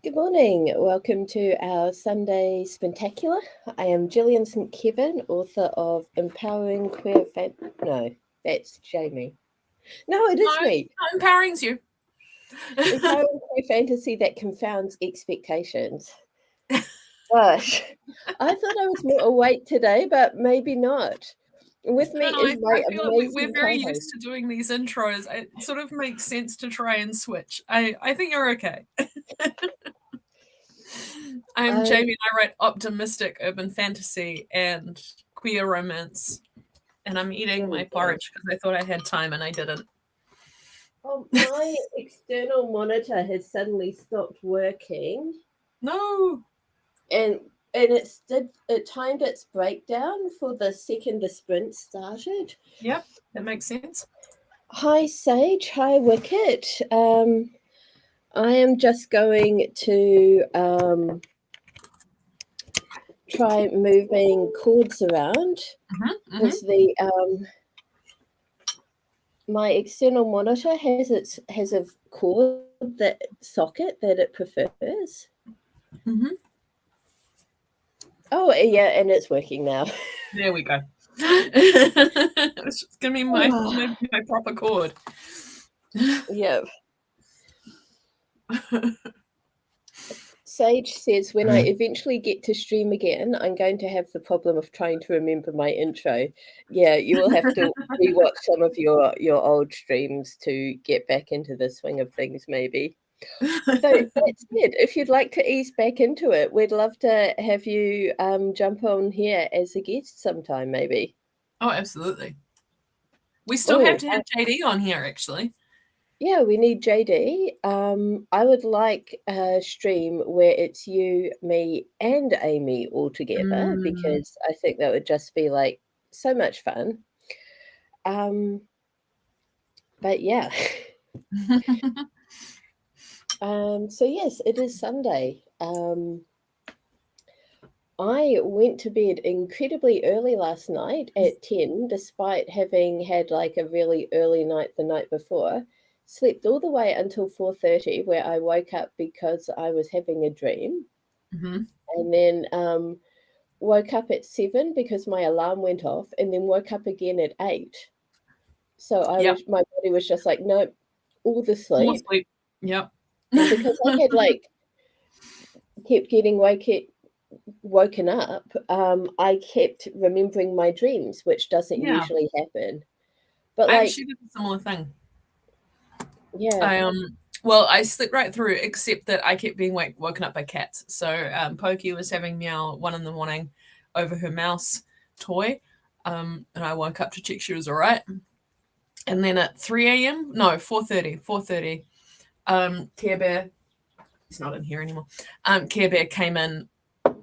Good morning. Welcome to our Sunday Sprintacular. I am Gillian St, Kevern, author of Empowering Queer No, that's Jamie. No, it is me. No, empowering's you. Empowering Queer Fantasy that confounds expectations. Gosh, I thought I was more awake today, but maybe not. With me is my I feel amazing like we're very co-host. used to doing these intros. It sort of makes sense to try and switch. I think you're okay. I'm Jamie and I write optimistic urban fantasy and queer romance. And I'm eating my porridge because I thought I had time and I didn't. Oh, my external monitor has suddenly stopped working. No. And it timed its breakdown for the second the sprint started. Yep, that makes sense. Hi Sage, hi Wicket. I am just going to try moving cords around because my external monitor has a cord socket that it prefers. Oh yeah, and it's working now. There we go. It's just gonna be my proper cord. Yep. Sage says, when I eventually get to stream again, I'm going to have the problem of trying to remember my intro. Yeah, you will have to rewatch some of your old streams to get back into the swing of things, maybe. So that's it. If you'd like to ease back into it, we'd love to have you jump on here as a guest sometime, maybe. Oh, absolutely. We still have to have JD on here, actually. Yeah, we need JD. I would like a stream where it's you, me, and Amy all together because I think that would just be like so much fun. But yeah. So yes, it is Sunday. I went to bed incredibly early last night at 10, despite having had like a really early night the night before. Slept all the way until 4:30, where I woke up because I was having a dream. And then woke up at 7 because my alarm went off, and then woke up again at 8. So my body was just like, nope, all the sleep. More sleep. Yep. And because I had like kept getting woken up, I kept remembering my dreams, which doesn't usually happen. But I like, actually did a similar thing. Yeah. I slept right through, except that I kept being woken up by cats. So Pokey was having meow 1 a.m. over her mouse toy, and I woke up to check she was all right. And then at 3 a.m., no, 4:30, Care Bear, he's not in here anymore. Care Bear came in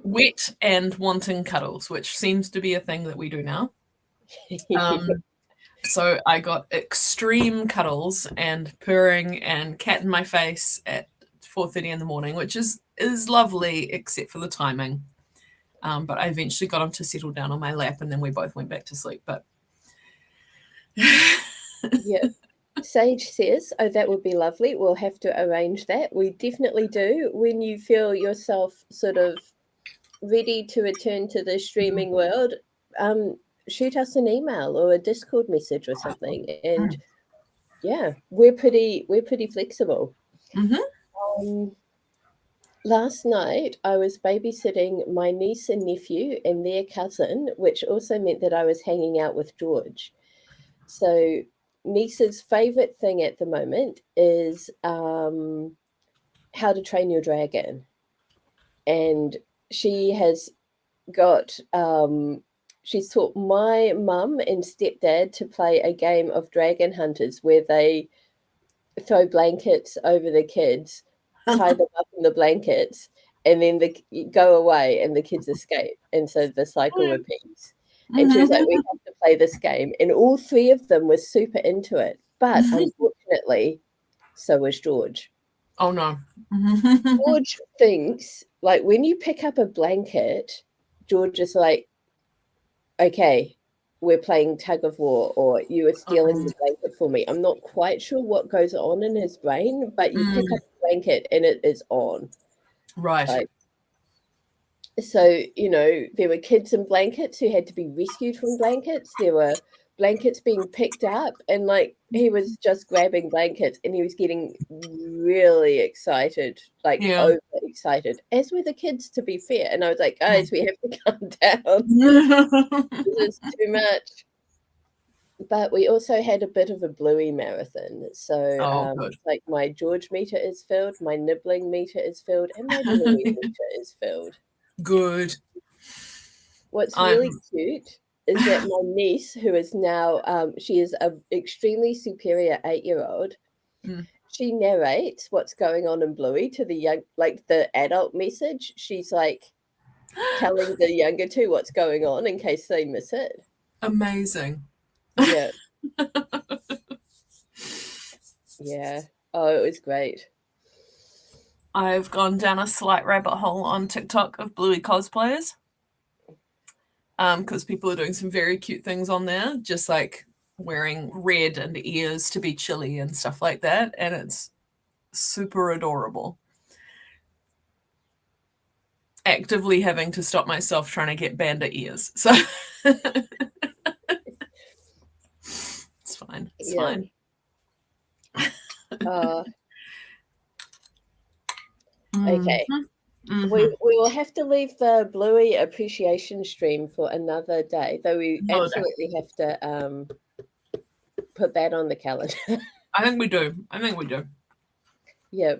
wet and wanting cuddles, which seems to be a thing that we do now. So I got extreme cuddles and purring and cat in my face at 4:30 in the morning, which is lovely, except for the timing. But I eventually got him to settle down on my lap, and then we both went back to sleep. But yeah, Sage says, "Oh, that would be lovely. We'll have to arrange that. We definitely do. When you feel yourself sort of ready to return to the streaming world, shoot us an email or a Discord message or something, and yeah, we're pretty flexible." Last night I was babysitting my niece and nephew and their cousin, which also meant that I was hanging out with George. So niece's favorite thing at the moment is How to Train Your Dragon, and she has got she's taught my mum and stepdad to play a game of Dragon Hunters where they throw blankets over the kids, tie them up in the blankets, and then they go away and the kids escape, and so the cycle repeats. And she was like, we have to play this game, and all 3 of them were super into it, but unfortunately so was George. Oh no. George thinks, like, when you pick up a blanket, George is like, okay, we're playing tug of war, or you are stealing the blanket for me. I'm not quite sure what goes on in his brain, but you pick up the blanket and it is on. Right. Like, so, you know, there were kids in blankets who had to be rescued from blankets. There were blankets being picked up, and like he was just grabbing blankets and he was getting really excited, like Yeah. over excited, as were the kids, to be fair. And I was like, guys, we have to calm down. This is too much. But we also had a bit of a Bluey marathon. So Oh, good. like my George meter is filled, my nibbling meter is filled, and my Bluey meter is filled. Good. What's I'm really cute is that my niece, who is now, she is an extremely superior 8-year-old, Mm. she narrates what's going on in Bluey to the young, like the adult message. She's like telling the younger two what's going on in case they miss it. amazing. Yeah. Yeah. Oh, it was great. I've gone down a slight rabbit hole on TikTok of Bluey cosplayers. Because people are doing some very cute things on there, just like wearing red and ears to be chilly and stuff like that, and it's super adorable. Actively having to stop myself trying to get bandit ears, so it's fine. It's Yeah. fine. Okay. Mhm. We will have to leave the Bluey appreciation stream for another day, though we No, absolutely have to put that on the calendar. I think we do. I think we do. Yeah.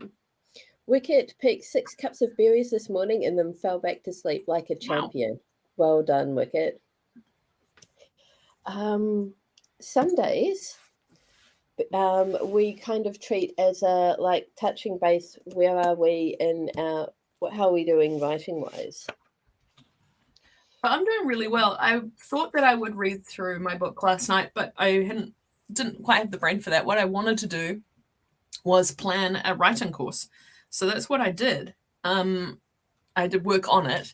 Wicket picked 6 cups of berries this morning and then fell back to sleep like a champion. Well done, Wicket. Sundays, we kind of treat as a like touching base. Where are we in our? How are we doing writing wise? But I'm doing really well. I thought that I would read through my book last night, but I didn't quite have the brain for that. What I wanted to do was plan a writing course. So that's what I did. I did work on it.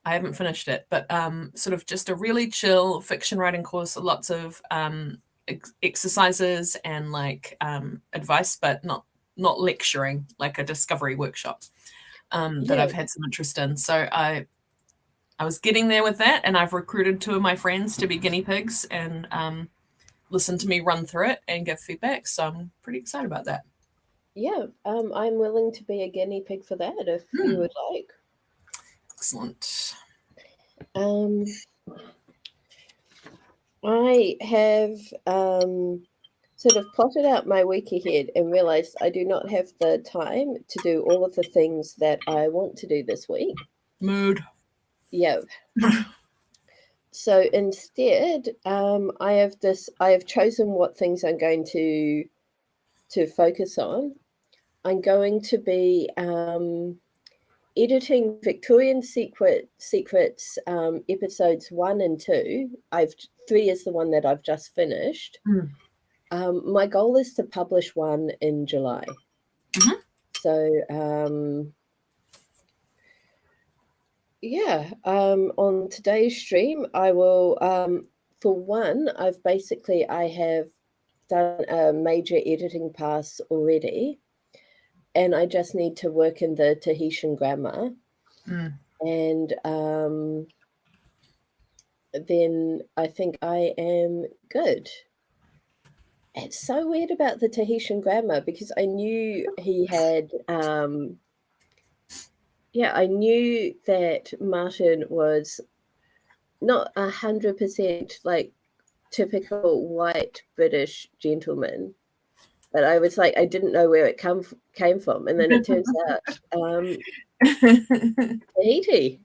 I haven't finished it, but sort of just a really chill fiction writing course, lots of exercises and like advice, but not lecturing, like a discovery workshop that I've had some interest in. So I was getting there with that, and I've recruited 2 of my friends to be guinea pigs and listen to me run through it and give feedback. So I'm pretty excited about that. Yeah, I'm willing to be a guinea pig for that if you would like. Excellent. I have sort of plotted out my week ahead and realized I do not have the time to do all of the things that I want to do this week. Mood. Yeah. So instead, I have chosen what things I'm going to focus on. I'm going to be editing Victorian Secrets episodes 1 and 2. 3 is the one that I've just finished. My goal is to publish 1 in July. Mm-hmm. So on today's stream, I will for 1, I have done a major editing pass already, and I just need to work in the Tahitian grammar. And then I think I am good. It's so weird about the Tahitian grammar because I knew he had I knew that Martin was not 100% like typical white British gentleman, but I was like, I didn't know where it came from, and then it turns out Tahiti,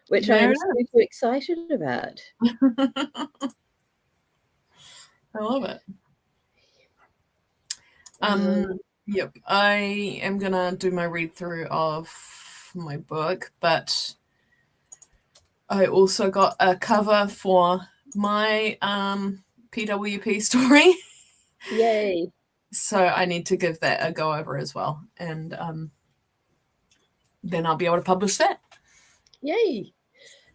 which I'm super excited about. I love it. Yep, I am gonna do my read through of my book, but I also got a cover for my PWP story. Yay! So I need to give that a go over as well, and then I'll be able to publish that. Yay!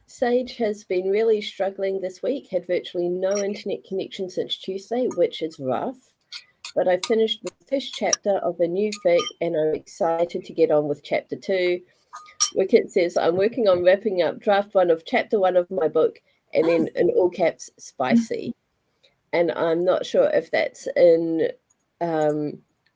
Sage has been really struggling this week, had virtually no internet connection since Tuesday, which is rough. But I finished the first chapter of a new fic, and I'm excited to get on with chapter 2. Wicket says, I'm working on wrapping up draft 1 of chapter 1 of my book, and then in all caps, spicy. And I'm not sure if that's in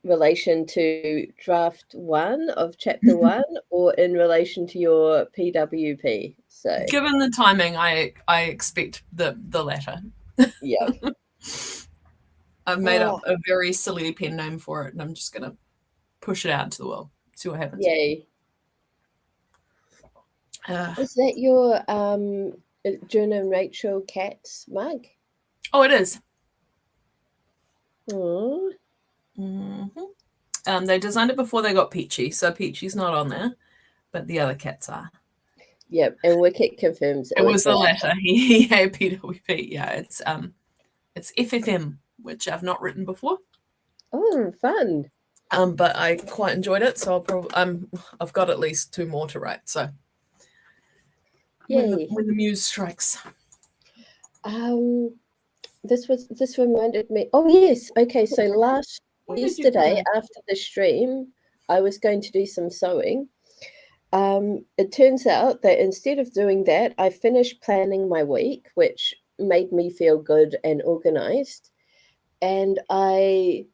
relation to draft 1 of chapter 1 or in relation to your PWP. So, given the timing, I expect the latter. yeah. I've made up a very silly pen name for it, and I'm just going to push it out into the world. See what happens. Yay. Is that your Juna and Rachel Katz mug? Oh, it is. Aww. Mm-hmm. They designed it before they got Peachy, so Peachy's not on there, but the other cats are. Yep, and Wicket confirms it was the latter. Yeah, PWP. Yeah, it's FFM, which I've not written before. Oh, fun. But I quite enjoyed it, so I'll probably I've got at least 2 more to write. So when the muse strikes. This reminded me. Oh yes, okay. So yesterday after the stream, I was going to do some sewing. It turns out that instead of doing that, I finished planning my week, which made me feel good and organized. And I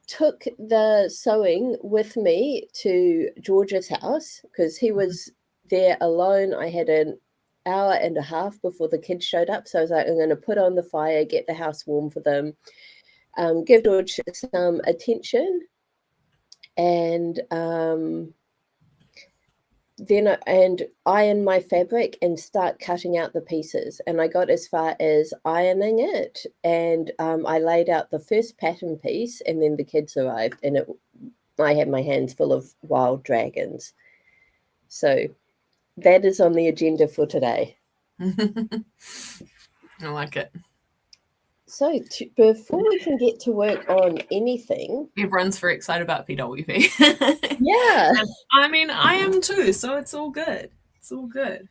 took the sewing with me to George's house because he was there alone. I had an hour and a half before the kids showed up. So I was like, I'm going to put on the fire, get the house warm for them, give George some attention. And then iron my fabric and start cutting out the pieces. And I got as far as ironing it, and I laid out the first pattern piece, and then the kids arrived, and I had my hands full of wild dragons. So that is on the agenda for today. I like it. So before we can get to work on anything... Everyone's very excited about PWP. Yeah. I mean, I am too, so it's all good. It's all good.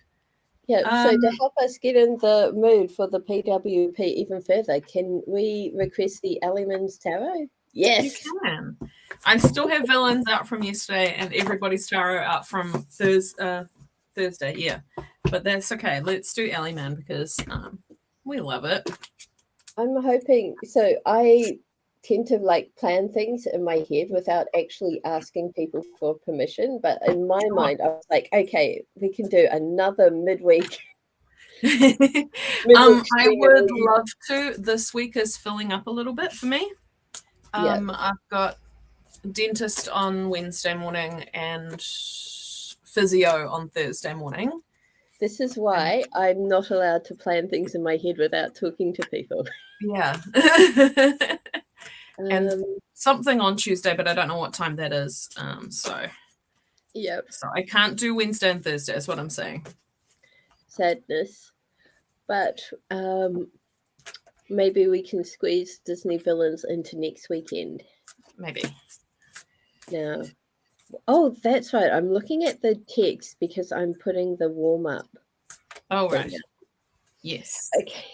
Yeah, so to help us get in the mood for the PWP even further, can we request the Elements Tarot? Yes. You can. I still have Villains out from yesterday and Everybody's Tarot out from Thursday, yeah. But that's okay. Let's do Ellie-Man because we love it. I'm hoping... So I tend to plan things in my head without actually asking people for permission, but in my mind I was like, okay, we can do another midweek. I would love to. This week is filling up a little bit for me. I've got dentist on Wednesday morning and physio on Thursday morning. This is why I'm not allowed to plan things in my head without talking to people. Yeah. And something on Tuesday, but I don't know what time that is. So I can't do Wednesday and Thursday is what I'm saying. Sadness. But maybe we can squeeze Disney Villains into next weekend. Maybe. Now, oh, that's right. I'm looking at the text because I'm putting the warm-up. Oh, right. Yes. Okay.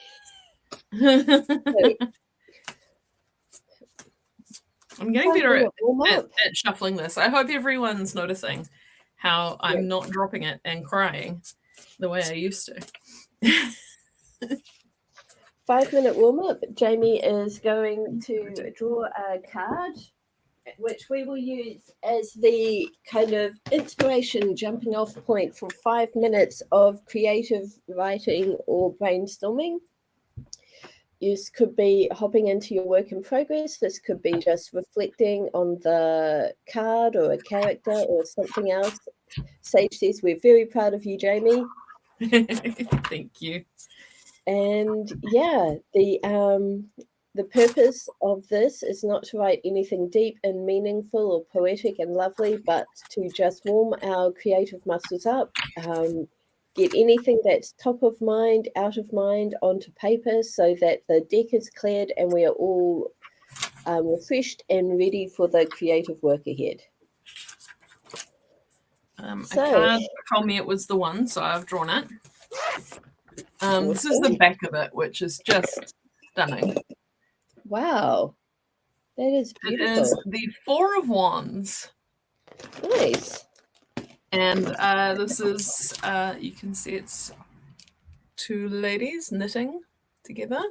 So, I'm getting better at shuffling this. I hope everyone's noticing how I'm not dropping it and crying the way I used to. 5-minute warm-up. Jamie is going to draw a card, which we will use as the kind of inspiration jumping off point for 5 minutes of creative writing or brainstorming. This could be hopping into your work in progress. This could be just reflecting on the card or a character or something else. Sage says, we're very proud of you, Jamie. Thank you. And yeah, the purpose of this is not to write anything deep and meaningful or poetic and lovely, but to just warm our creative muscles up, get anything that's top of mind, out of mind onto paper so that the deck is cleared and we are all refreshed and ready for the creative work ahead. A card told me it was the one, so I've drawn it. This is the back of it, which is just stunning. Wow. That is beautiful. It is the 4 of Wands. Nice. And this is, you can see it's two ladies knitting together.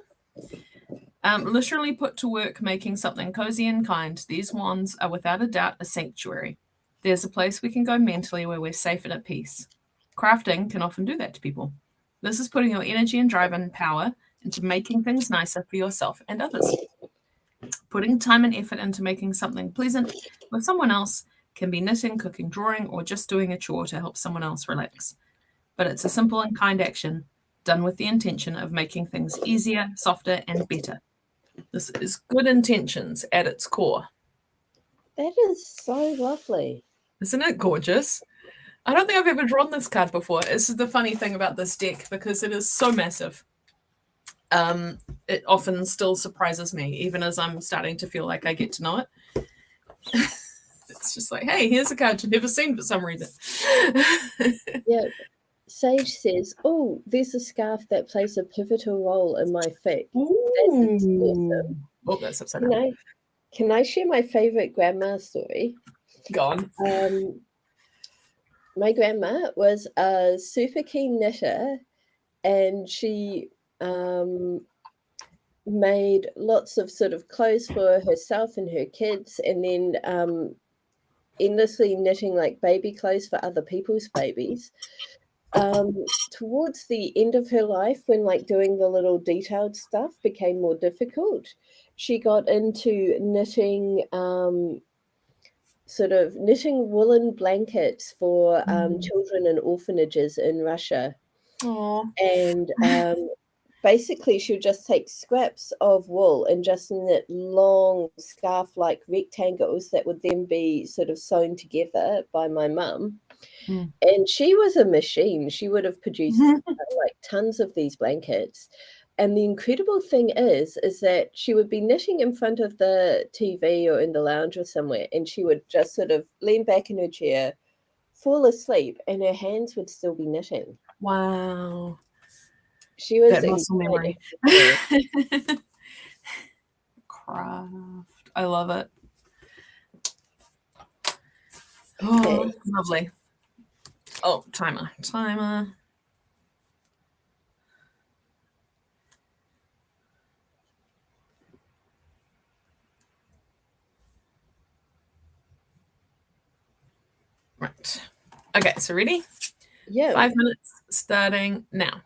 Literally put to work making something cozy and kind, these wands are without a doubt a sanctuary. There's a place we can go mentally where we're safe and at peace. Crafting can often do that to people. This is putting your energy and drive and power into making things nicer for yourself and others. Putting time and effort into making something pleasant with someone else can be knitting, cooking, drawing, or just doing a chore to help someone else relax. But it's a simple and kind action done with the intention of making things easier, softer, and better. This is good intentions at its core. That is so lovely. Isn't it gorgeous? I don't think I've ever drawn this card before. This is the funny thing about this deck because it is so massive. It often still surprises me, even as I'm starting to feel like I get to know it. It's just like, hey, here's a card you've never seen for some reason. Yeah. Sage says, oh, there's a scarf that plays a pivotal role in my fic. That is awesome. Oh, that's upside down. Can I share my favorite grandma story? Go on. My grandma was a super keen knitter, and she made lots of sort of clothes for herself and her kids, and then endlessly knitting like baby clothes for other people's babies. Towards the end of her life, when like doing the little detailed stuff became more difficult, she got into knitting sort of knitting woolen blankets for children in orphanages in Russia. Aww. And basically she would just take scraps of wool and just knit long scarf-like rectangles that would then be sort of sewn together by my mum. And she was a machine. She would have produced like tons of these blankets. And the incredible thing is that she would be knitting in front of the TV or in the lounge or somewhere, and she would just sort of lean back in her chair, fall asleep, and her hands would still be knitting. Wow. She was that muscle memory. Craft. I love it. Oh, okay. Lovely. Oh, timer. Right. Okay, so ready? Yeah. 5 minutes starting now.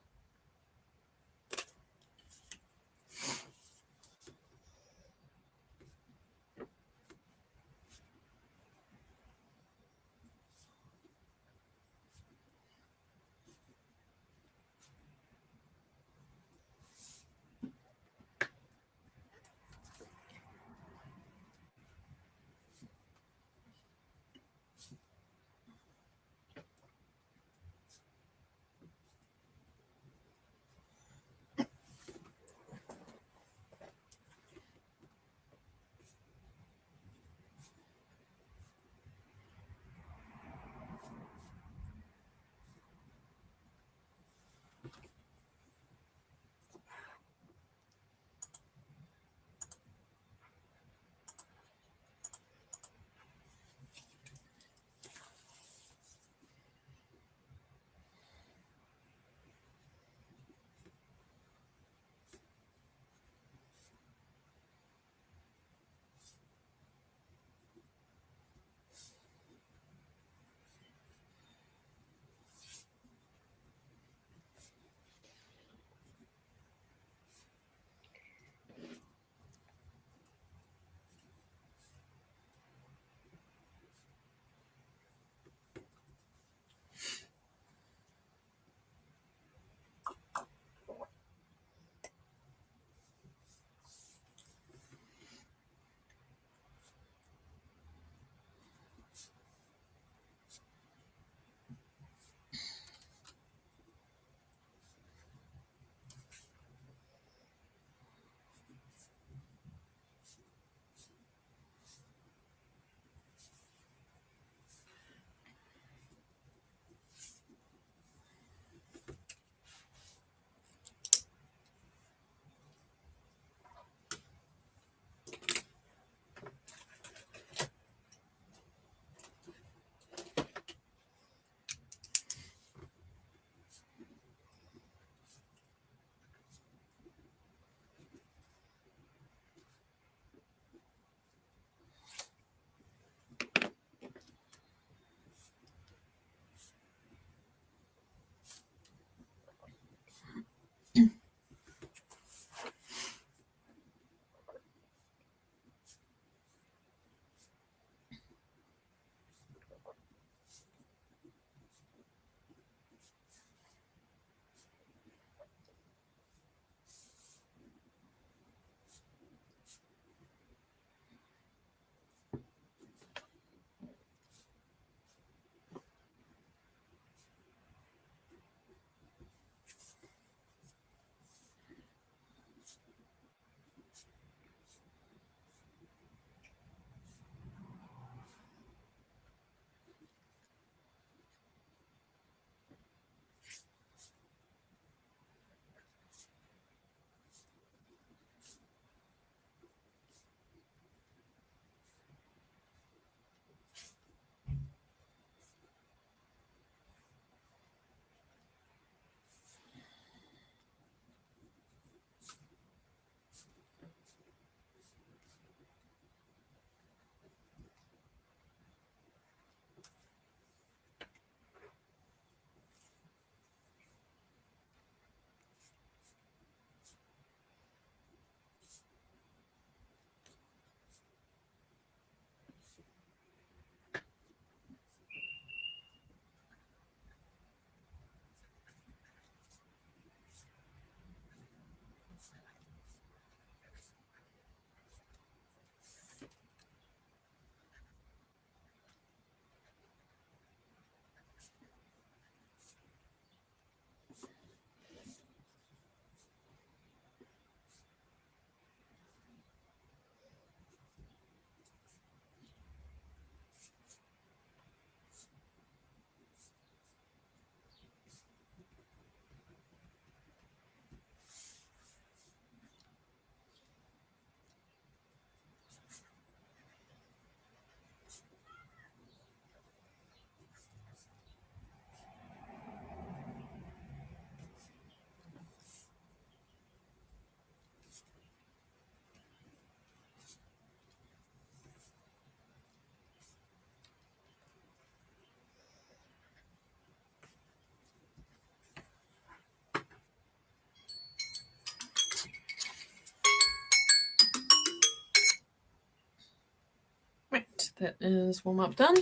that is warm up done.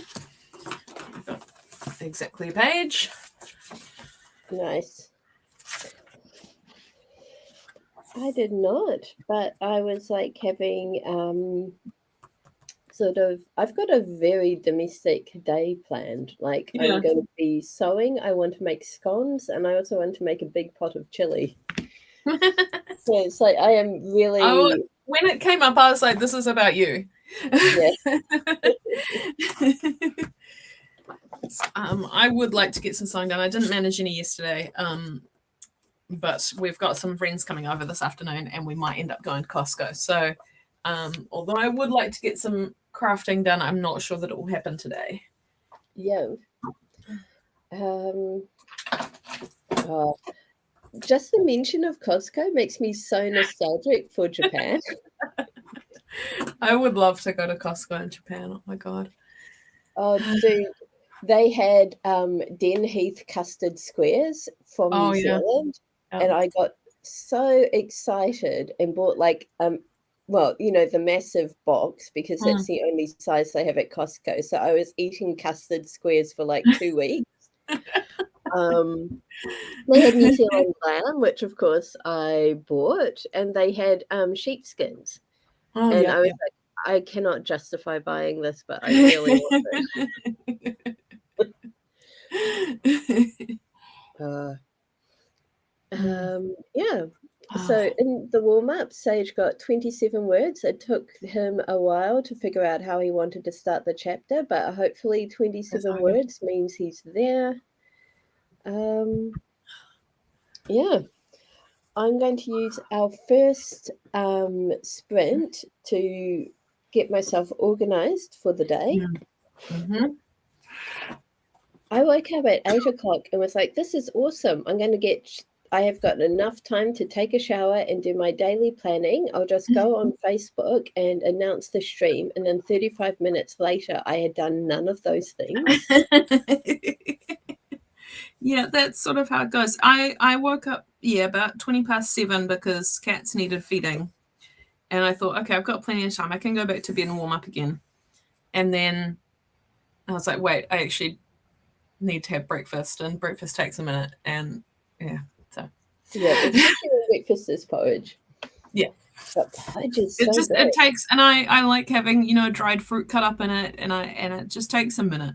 I've got exactly a page. Nice. I did not, but I was like having I've got a very domestic day planned. Like Yeah. I'm going to be sewing. I want to make scones, and I also want to make a big pot of chili. So it's like I am really. When it came up, I was like, "This is about you." Yeah. I would like to get some sewing done. I didn't manage any yesterday, but we've got some friends coming over this afternoon, and we might end up going to Costco. So, although I would like to get some crafting done, I'm not sure that it will happen today. Yeah. Just the mention of Costco makes me so nostalgic for Japan. I would love to go to Costco in Japan. Oh my god. Oh, dude, they had Den Heath custard squares from New Zealand, and I got so excited and bought like well, you know, the massive box because that's the only size they have at Costco. So I was eating custard squares for like 2 weeks. They had New Zealand lamb, which of course I bought, and they had sheepskins. Oh, and yeah, I was like, I cannot justify buying this, but I really want it. Yeah. So in the warm-up, Sage got 27 words. It took him a while to figure out how he wanted to start the chapter, but hopefully 27 words means he's there. Yeah. I'm going to use our first sprint to get myself organized for the day. Mm-hmm. I woke up at 8 o'clock and was like, this is awesome. I have got enough time to take a shower and do my daily planning. I'll just go on Facebook and announce the stream. And then 35 minutes later, I had done none of those things. Yeah, that's sort of how it goes. I woke up, about 7:20 because cats needed feeding. And I thought, okay, I've got plenty of time. I can go back to bed and warm up again. And then I was like, wait, I actually need to have breakfast, and breakfast takes a minute. And so. Yeah, especially when breakfast is porridge. Yeah. But porridge is so good. It takes, and I like having, dried fruit cut up in it, and it just takes a minute.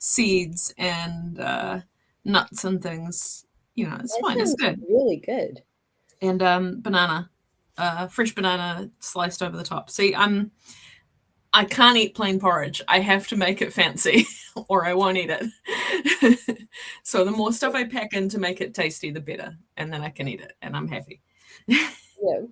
Seeds and nuts and things, it's fine. It's good. Really good. And banana, fresh banana sliced over the top. See, I can't eat plain porridge. I have to make it fancy or I won't eat it. So the more stuff I pack in to make it tasty, the better. And then I can eat it and I'm happy. Yeah.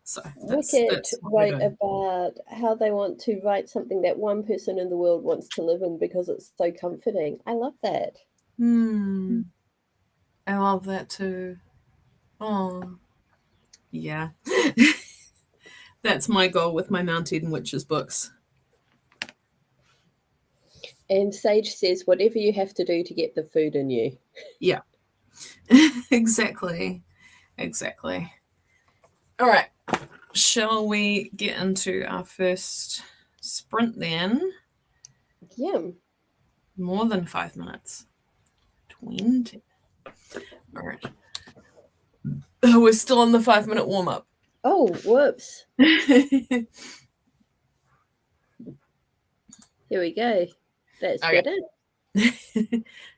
So Wicked write about how they want to write something that one person in the world wants to live in because it's so comforting. I love that. I love that too. Oh, yeah. That's my goal with my Mount Eden Witches books. And Sage says, whatever you have to do to get the food in you. Yeah. Exactly. All right. Shall we get into our first sprint then? Yeah. More than 5 minutes. 20. All right. We're still on the 5-minute warm-up. Oh, whoops. Here we go. That's better.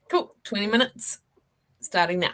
Cool. 20 minutes. Starting now.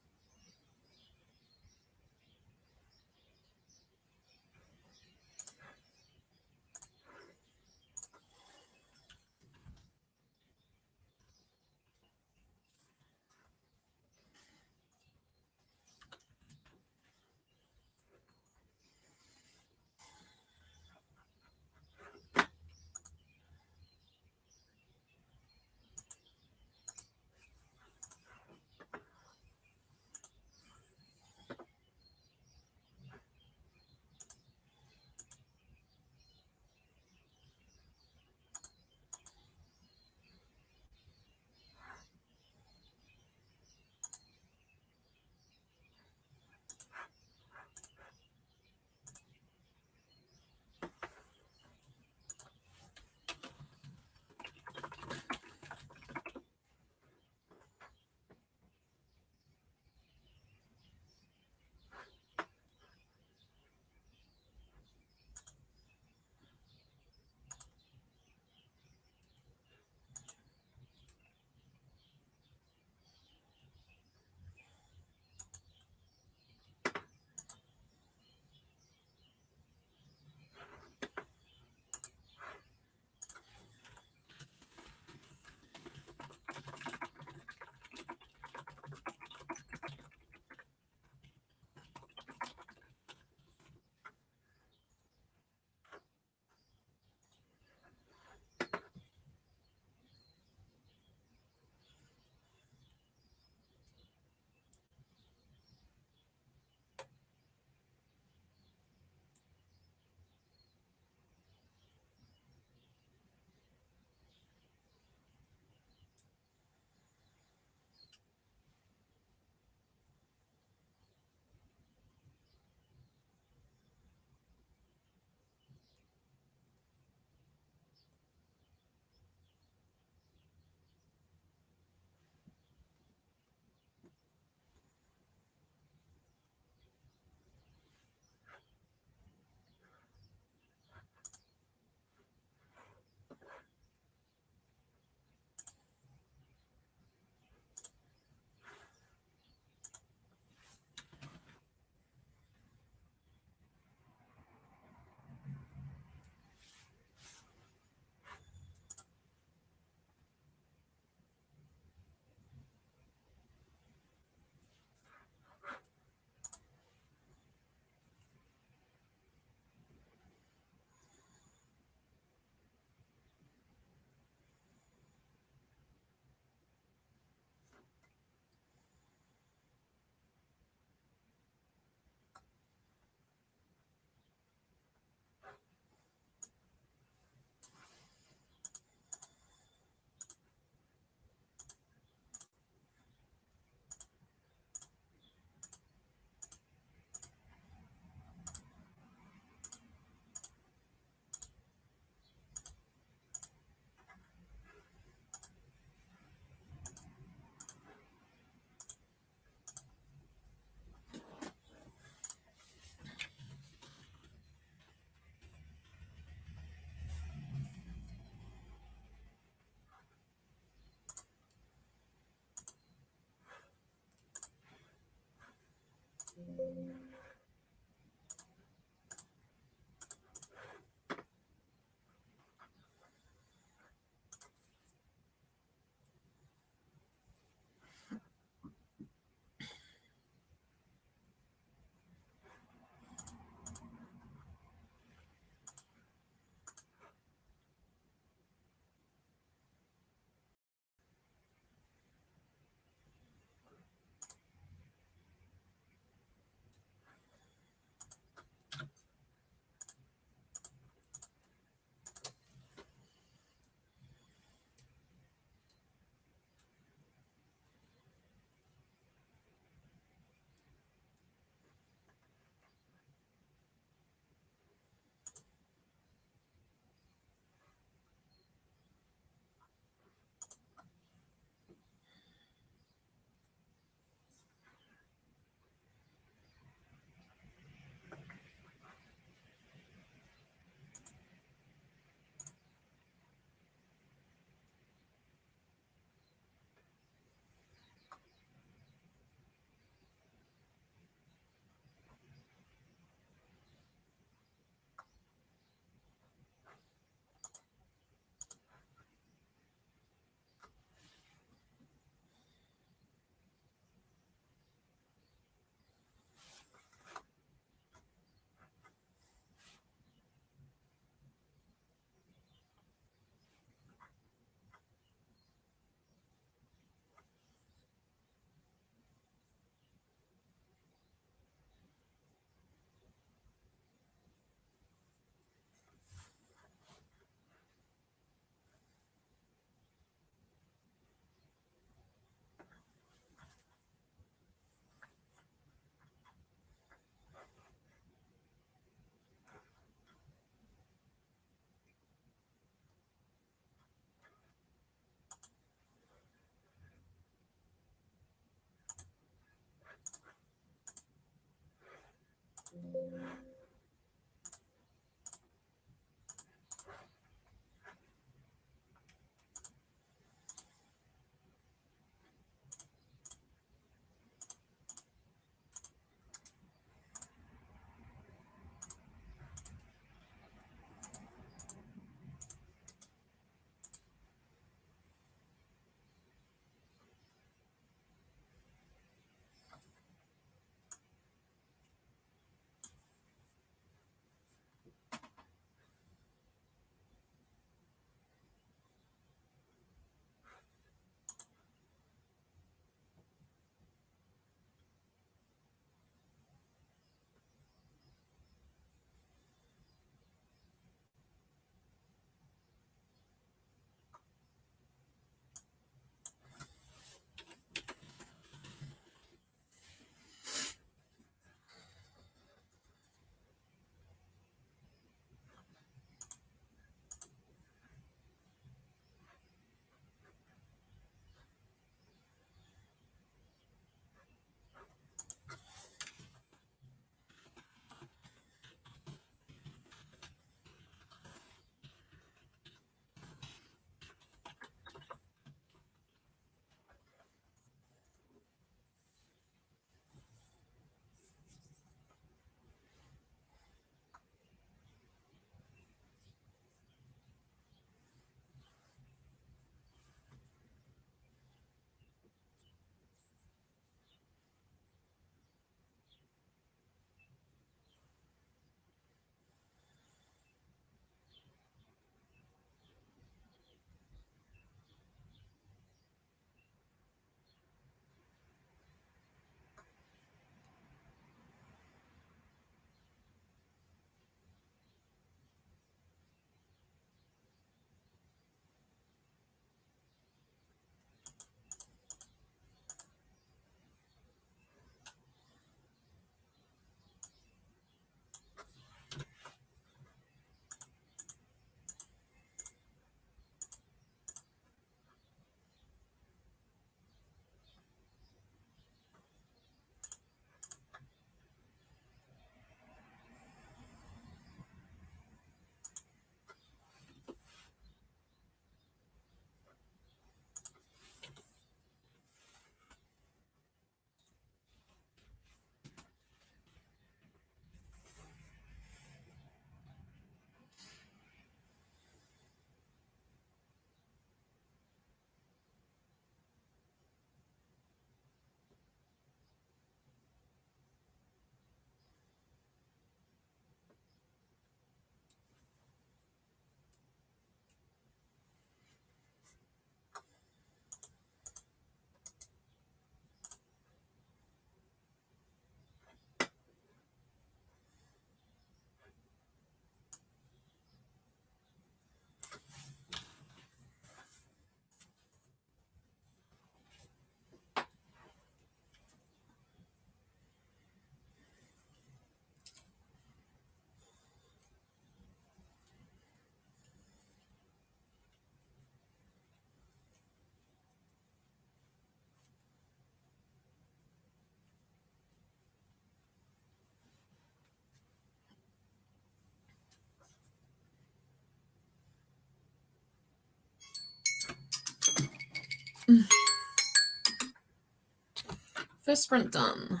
First sprint done.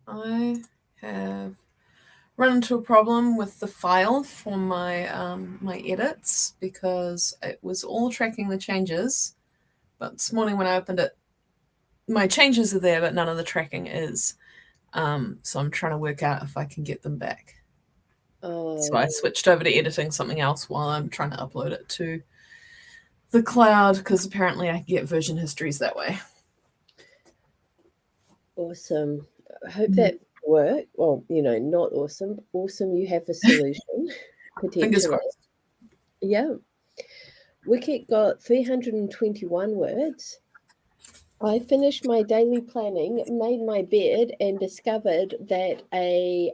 I have run into a problem with the file for my my edits because it was all tracking the changes, but this morning when I opened it, my changes are there, but none of the tracking is. So I'm trying to work out if I can get them back. So I switched over to editing something else while I'm trying to upload it to the cloud, because apparently I can get version histories that way. Awesome. I hope that worked. Well, not awesome. Awesome, you have a solution, potentially. Fingers crossed. Yeah. Wicket got 321 words. I finished my daily planning, made my bed, and discovered that a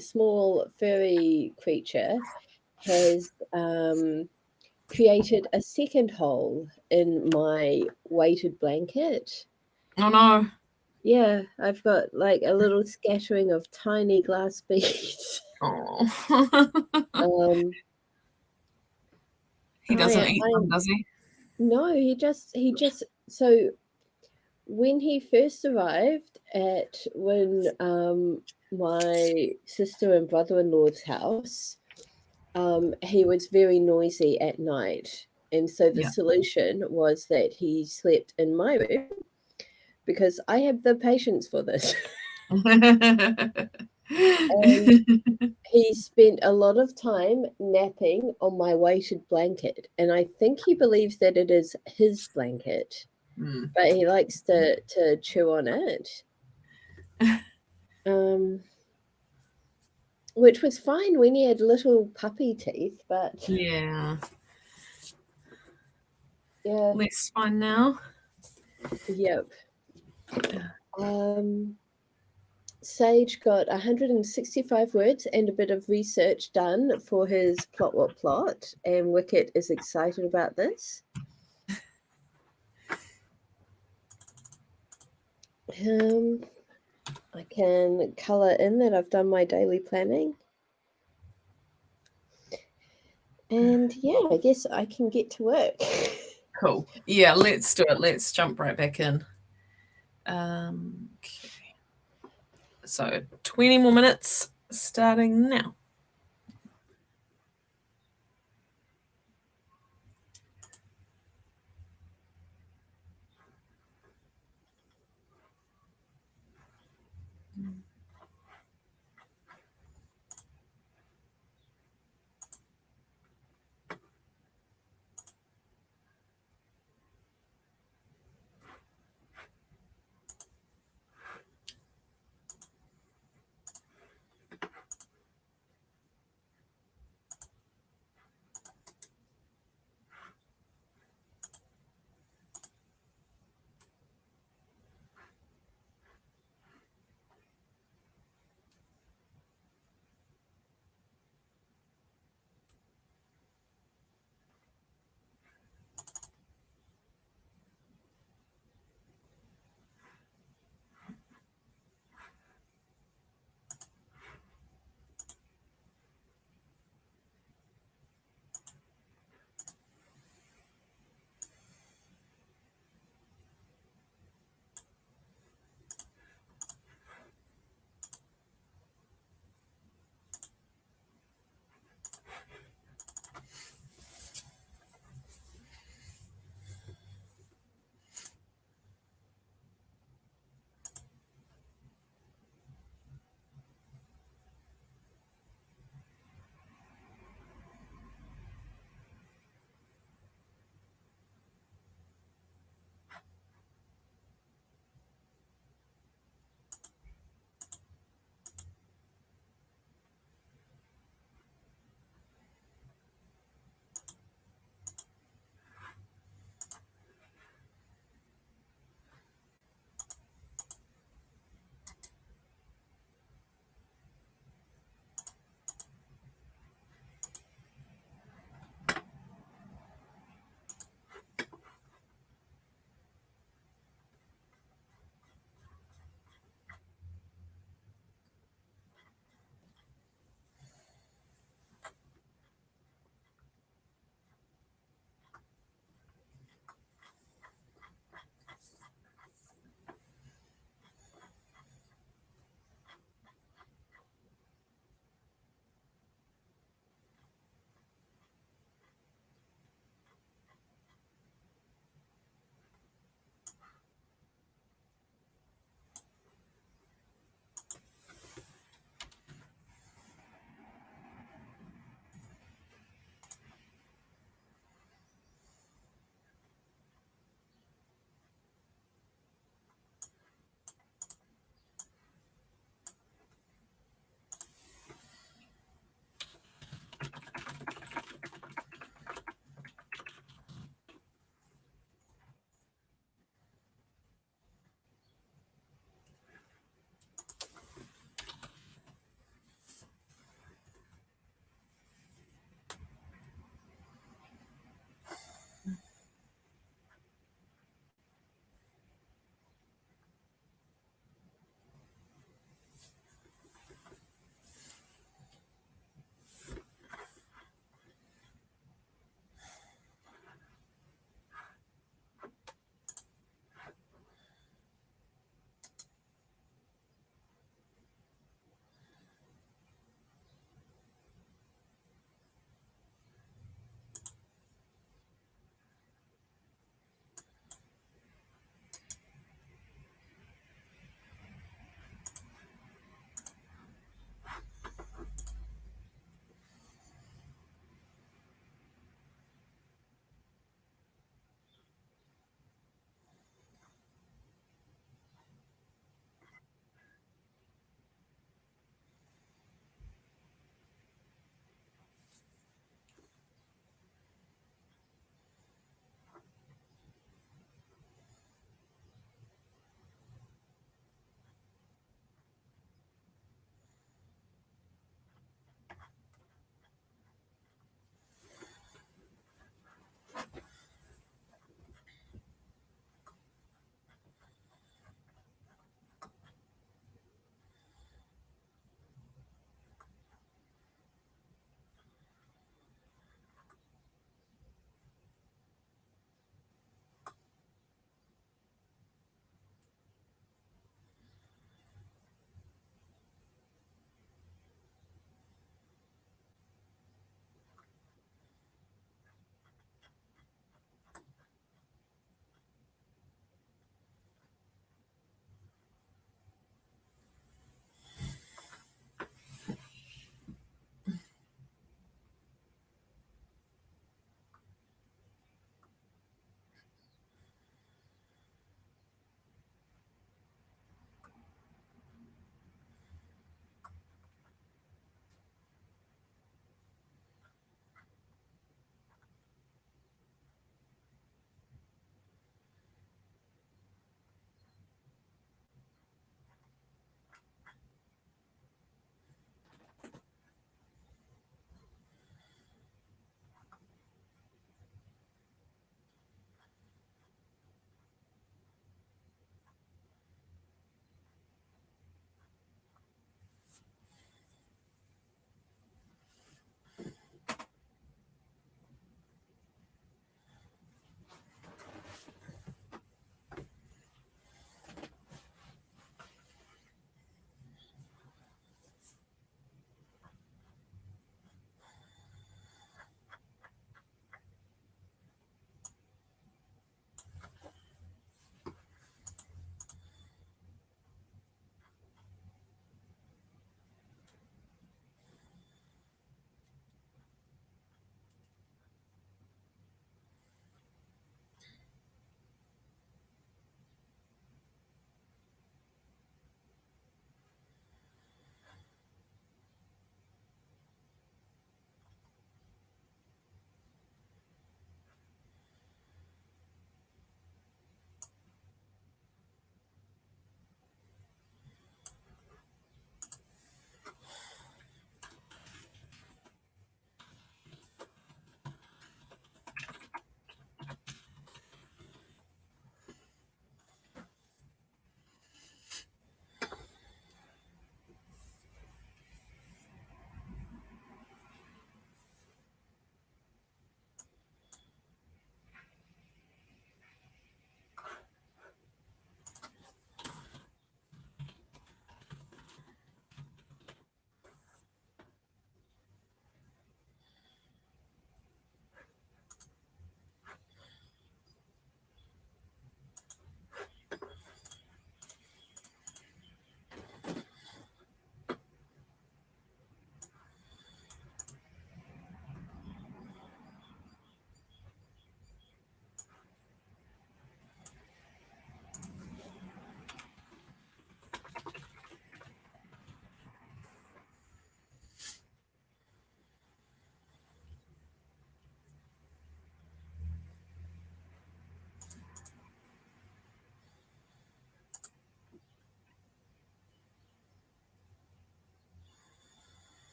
small furry creature has created a second hole in my weighted blanket. Oh no. Yeah, I've got like a little scattering of tiny glass beads. Oh. um, He doesn't eat I them, does he? no, he just so when he first arrived at when my sister and brother-in-law's house, he was very noisy at night, and so the Yeah. solution was that he slept in my room because I have the patience for this. And he spent a lot of time napping on my weighted blanket, and I think he believes that it is his blanket, Mm. but he likes to chew on it. Which was fine when he had little puppy teeth, but Yeah. yeah, Less fine now. yep. Sage got 165 words and a bit of research done for his plot what plot, and Wicket is excited about this. I can colour in that I've done my daily planning. And yeah, I guess I can get to work. Cool. Yeah, let's do it. Let's jump right back in. Okay. So 20 more minutes starting now.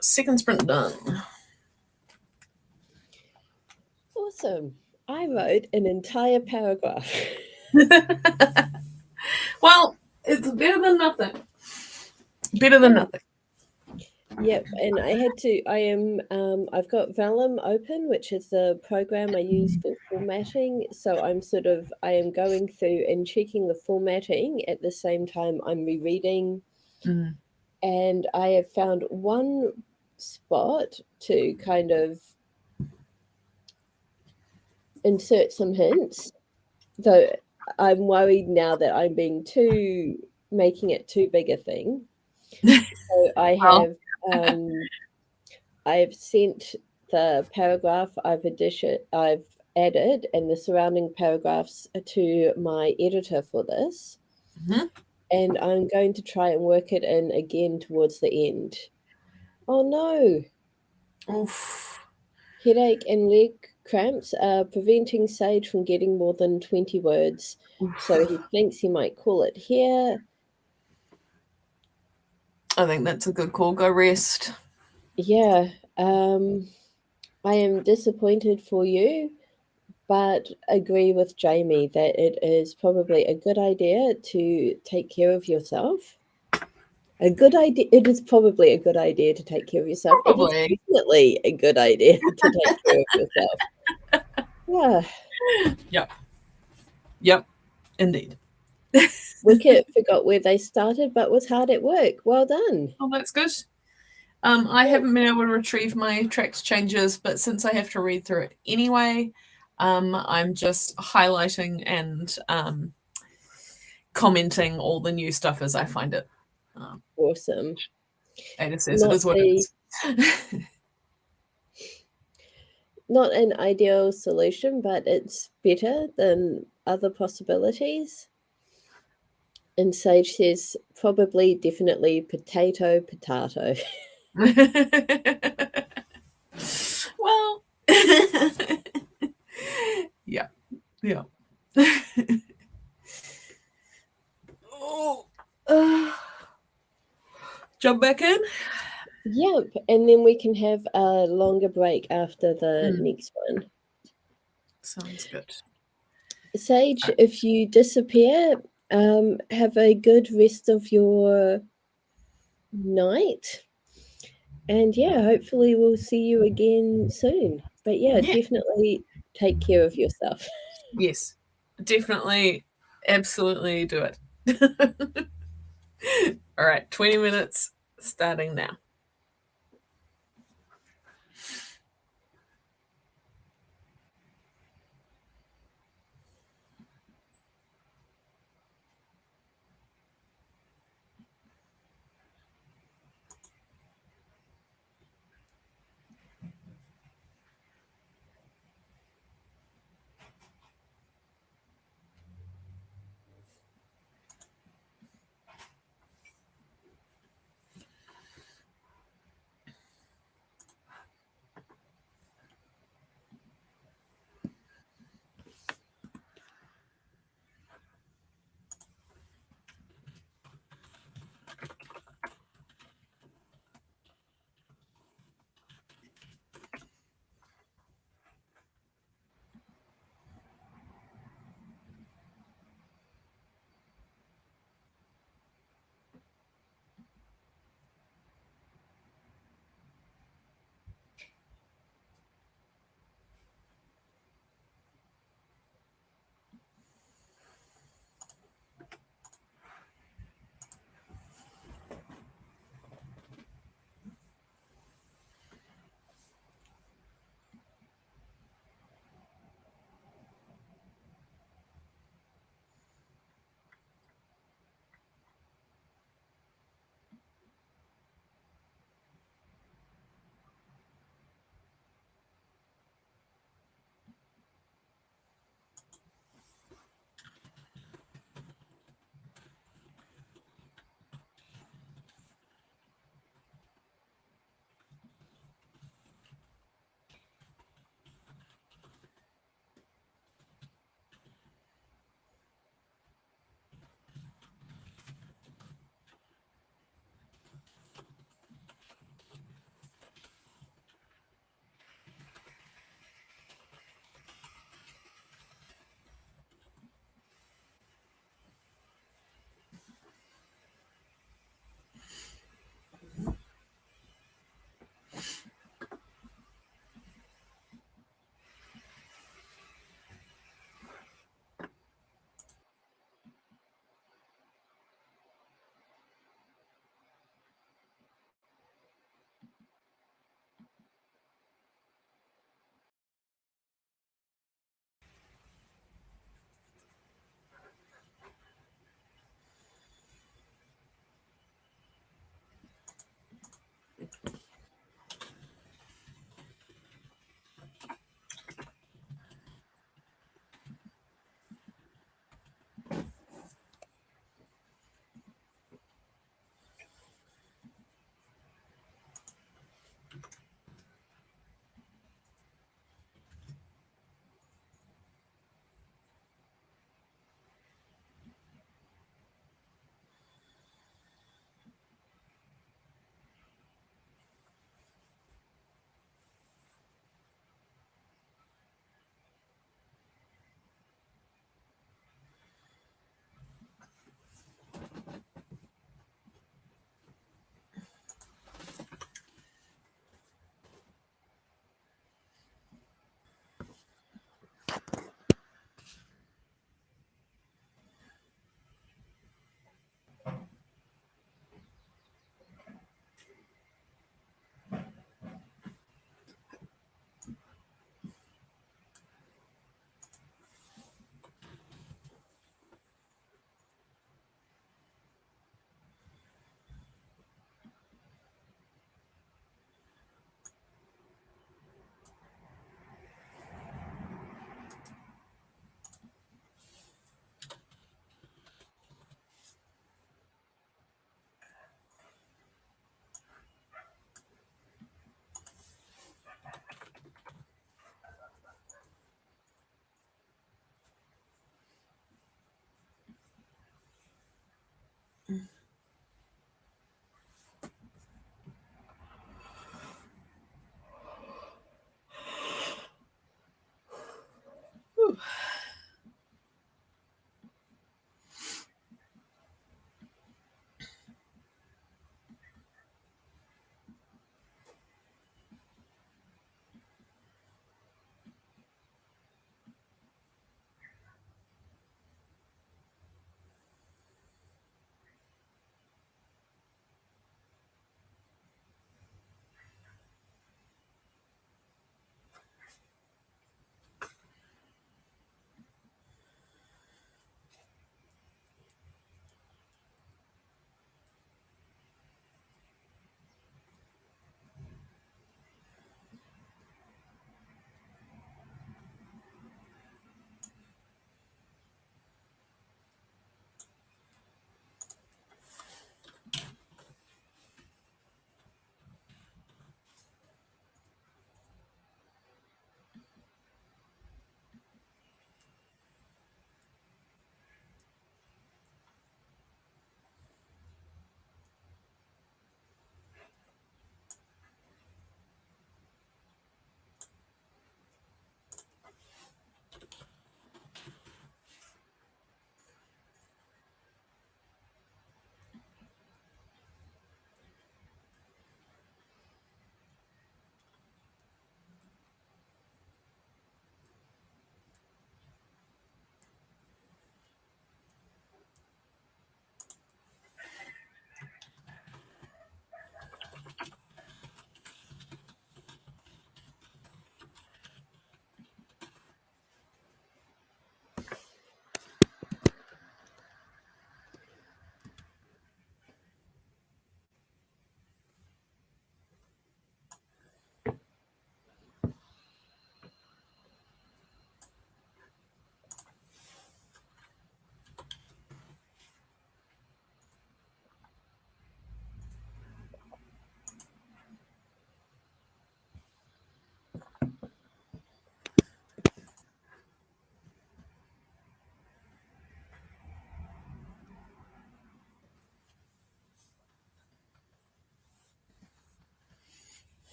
Second sprint done. Awesome. I wrote an entire paragraph. Well, it's better than nothing. Better than nothing. Yep, and I've got Vellum open, which is the program I use for formatting. So I am going through and checking the formatting at the same time I'm rereading. Mm. And I have found one spot to kind of insert some hints, though I'm worried now that I'm making it too big a thing. So I've sent the paragraph I've added and the surrounding paragraphs to my editor for this. Mhm. And I'm going to try and work it in again towards the end. Oh no! Oof. Headache and leg cramps are preventing Sage from getting more than 20 words. So he thinks he might call it here. I think that's a good call. Go rest. Yeah. I am disappointed for you, but agree with Jamie that it is probably a good idea to take care of yourself. It is probably a good idea to take care of yourself. It is Probably. definitely a good idea to take care of yourself. Yeah. Yep. Indeed. Wicket forgot where they started, but was hard at work. Well done. Oh, that's good. I haven't been able to retrieve my tracked changes, but since I have to read through it anyway, I'm just highlighting and commenting all the new stuff as I find it. Awesome. Ada says it is what it is. Not an ideal solution, but it's better than other possibilities. And Sage says probably, definitely, potato. Well, yeah. Oh, jump back in. Yep, and then we can have a longer break after the next one. Sounds good. Sage, if you disappear, have a good rest of your night. And yeah, hopefully we'll see you again soon. But yeah, definitely take care of yourself. Yes, definitely, absolutely do it. All right, 20 minutes starting now.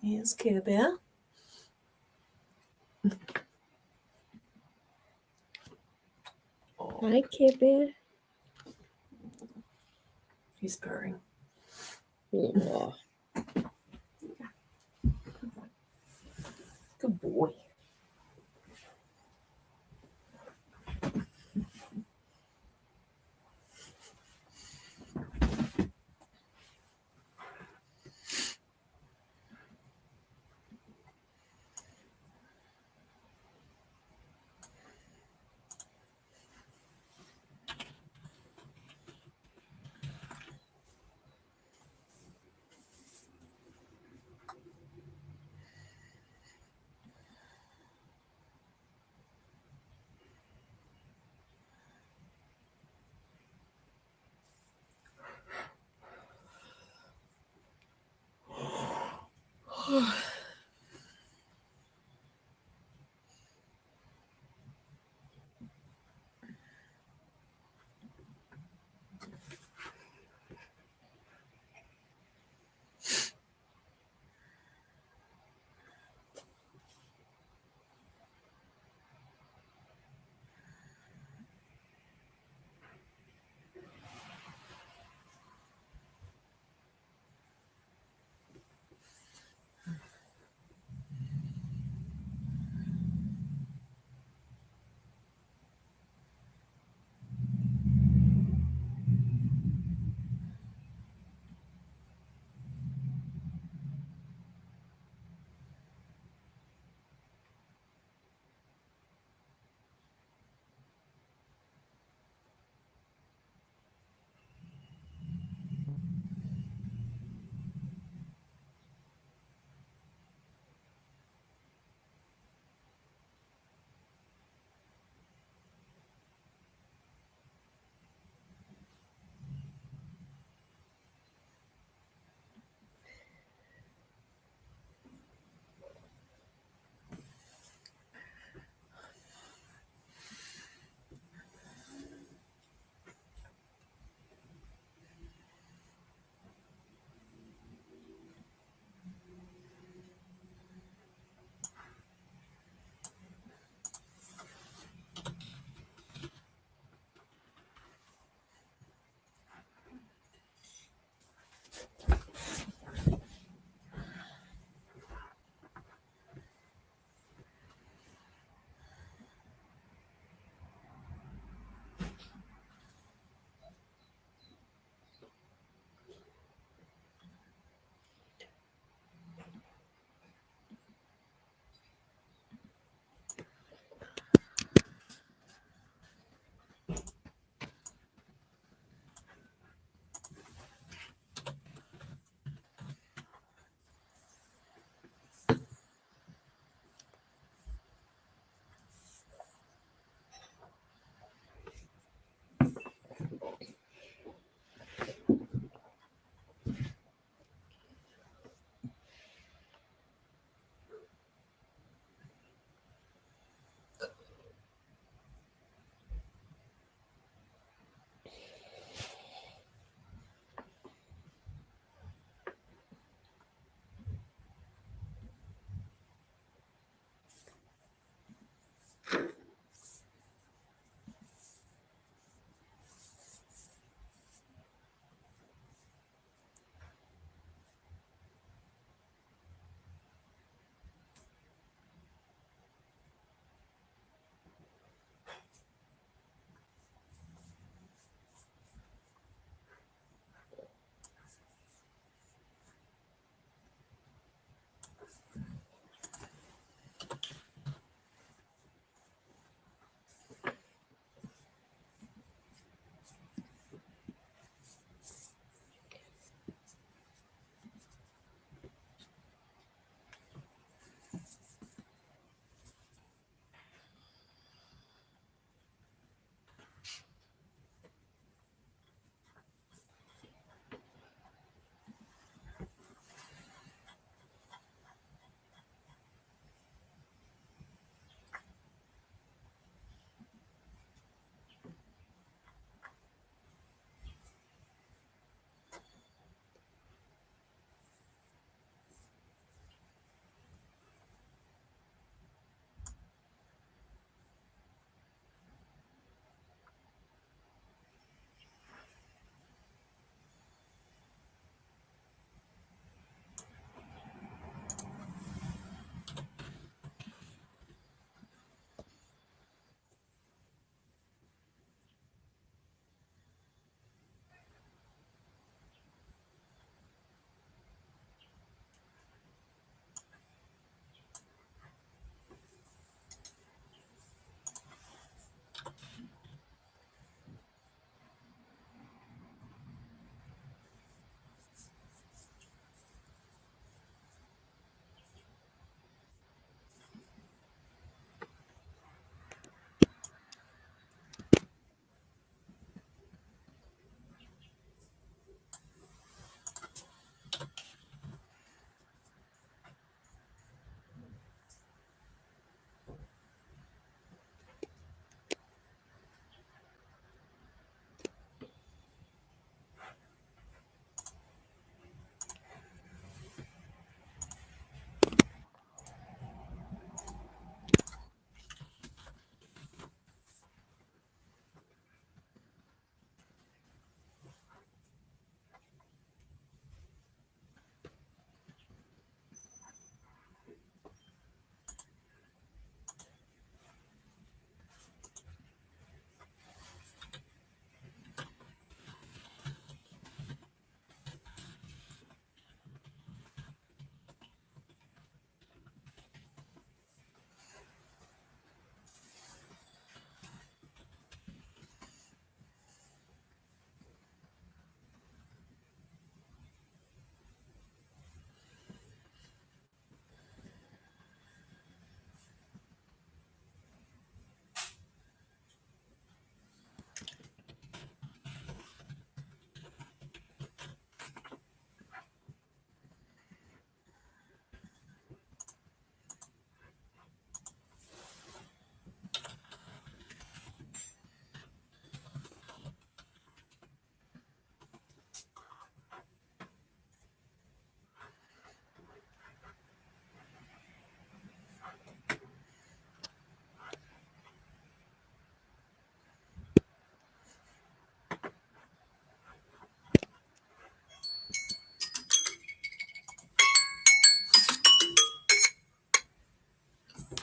Here's Care Bear. Hi, Kevin. He's purring. Oh. Good boy.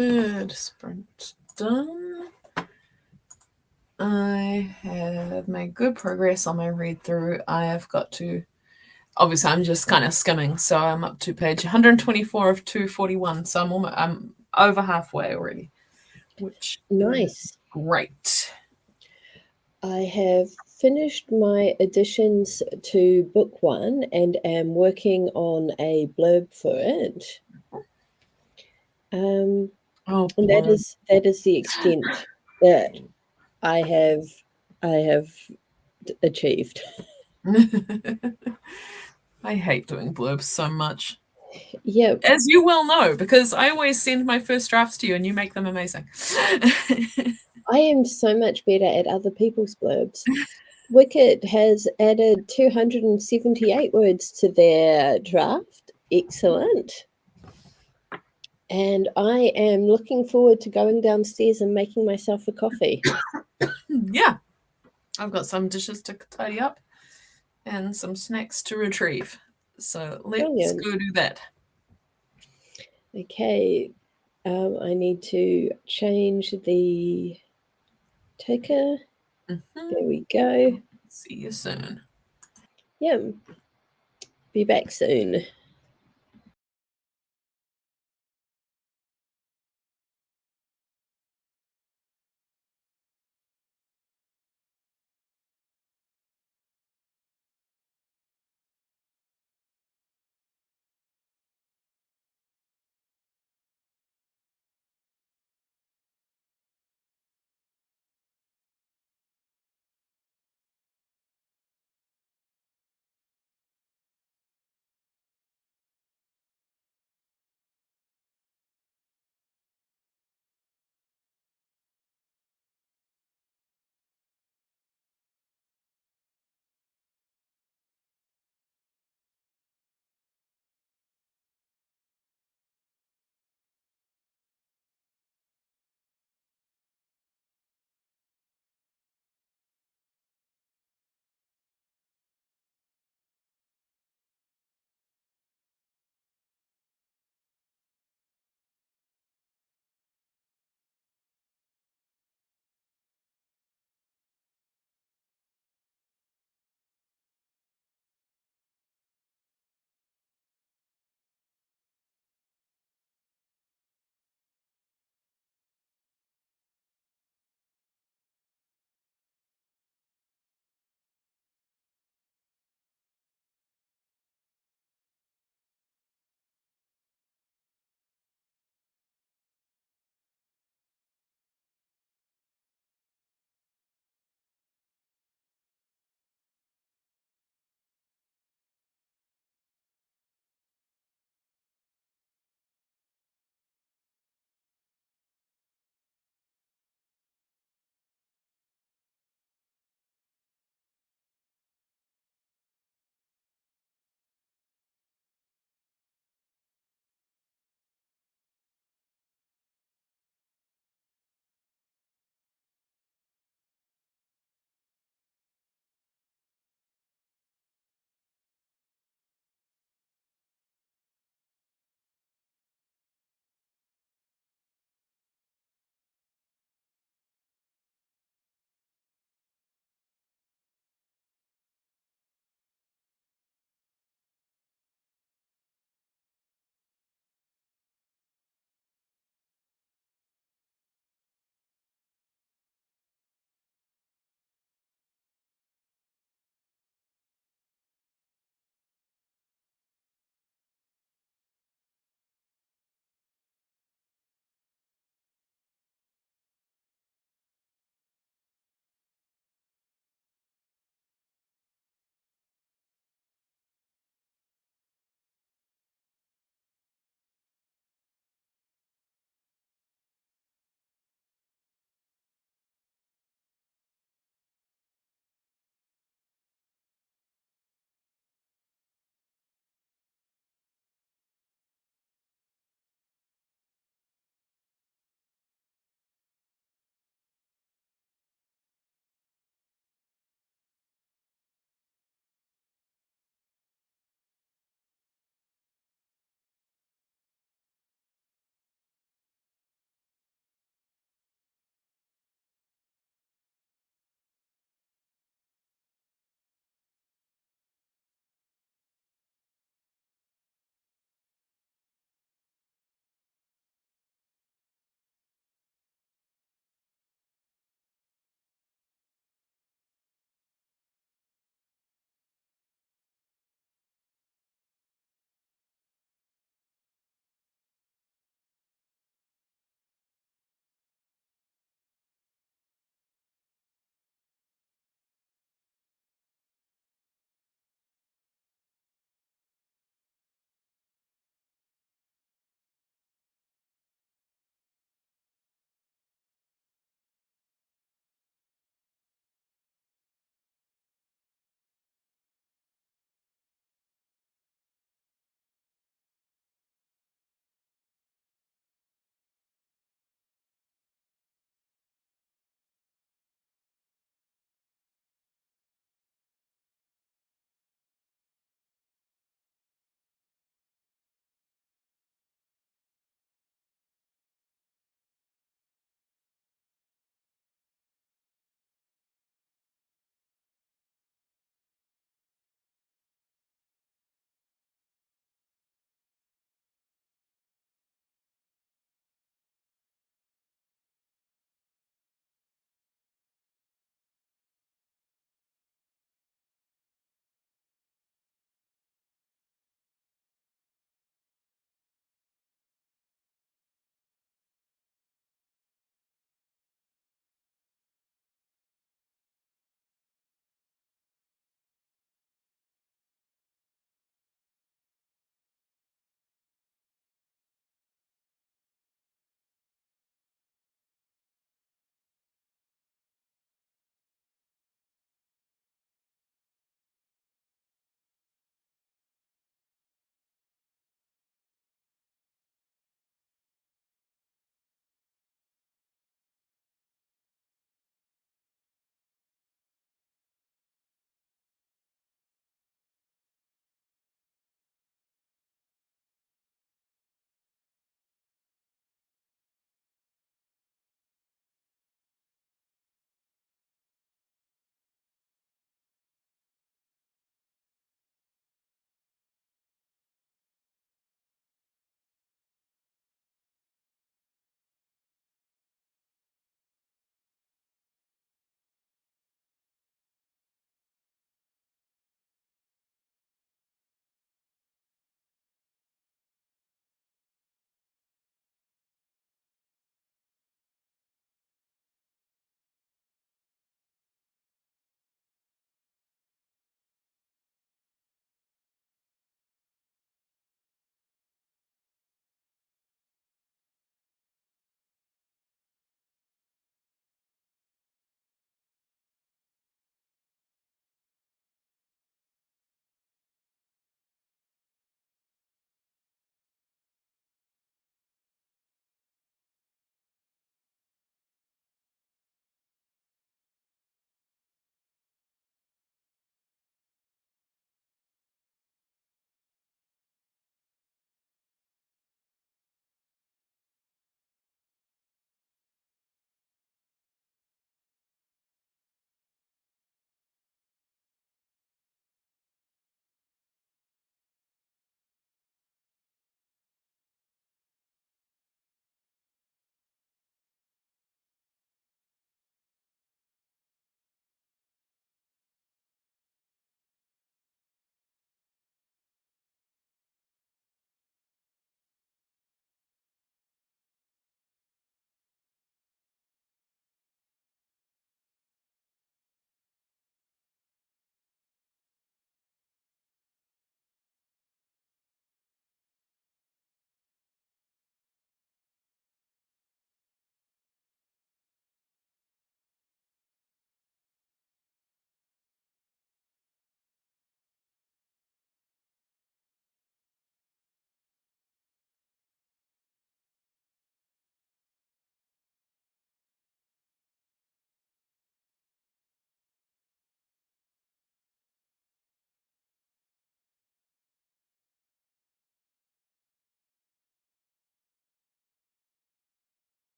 third sprint done. I have made good progress on my read through. I have got to, obviously I'm just kind of skimming, so I'm up to page 124 of 241, so I'm over halfway already, which Nice. is great. I have finished my additions to book 1 and am working on a blurb for it. And that is the extent that I have achieved. I hate doing blurbs so much. Yeah. As you well know, because I always send my first drafts to you and you make them amazing. I am so much better at other people's blurbs. Wicked has added 278 words to their draft. Excellent. And I am looking forward to going downstairs and making myself a coffee. Yeah. I've got some dishes to tidy up and some snacks to retrieve. So let's Brilliant. go do that. Okay. I need to change the ticker. There we go. See you soon. Yeah. Be back soon.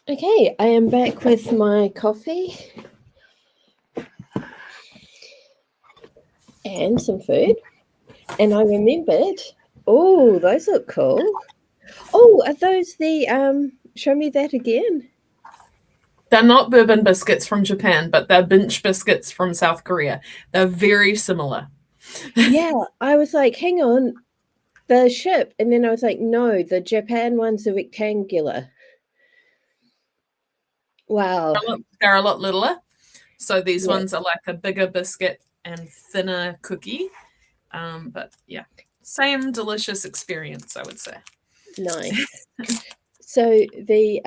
Okay, I am back with my coffee and some food. And I remembered, oh, those look cool. Oh, are those the, show me that again. They're not bourbon biscuits from Japan, but they're binch biscuits from South Korea. They're very similar. Yeah, I was like, hang on, the ship. And then I was like, no, the Japan ones are rectangular. Wow. They're a lot littler. So these Yeah. ones are like a bigger biscuit and thinner cookie. But yeah, same delicious experience, I would say. Nice. So the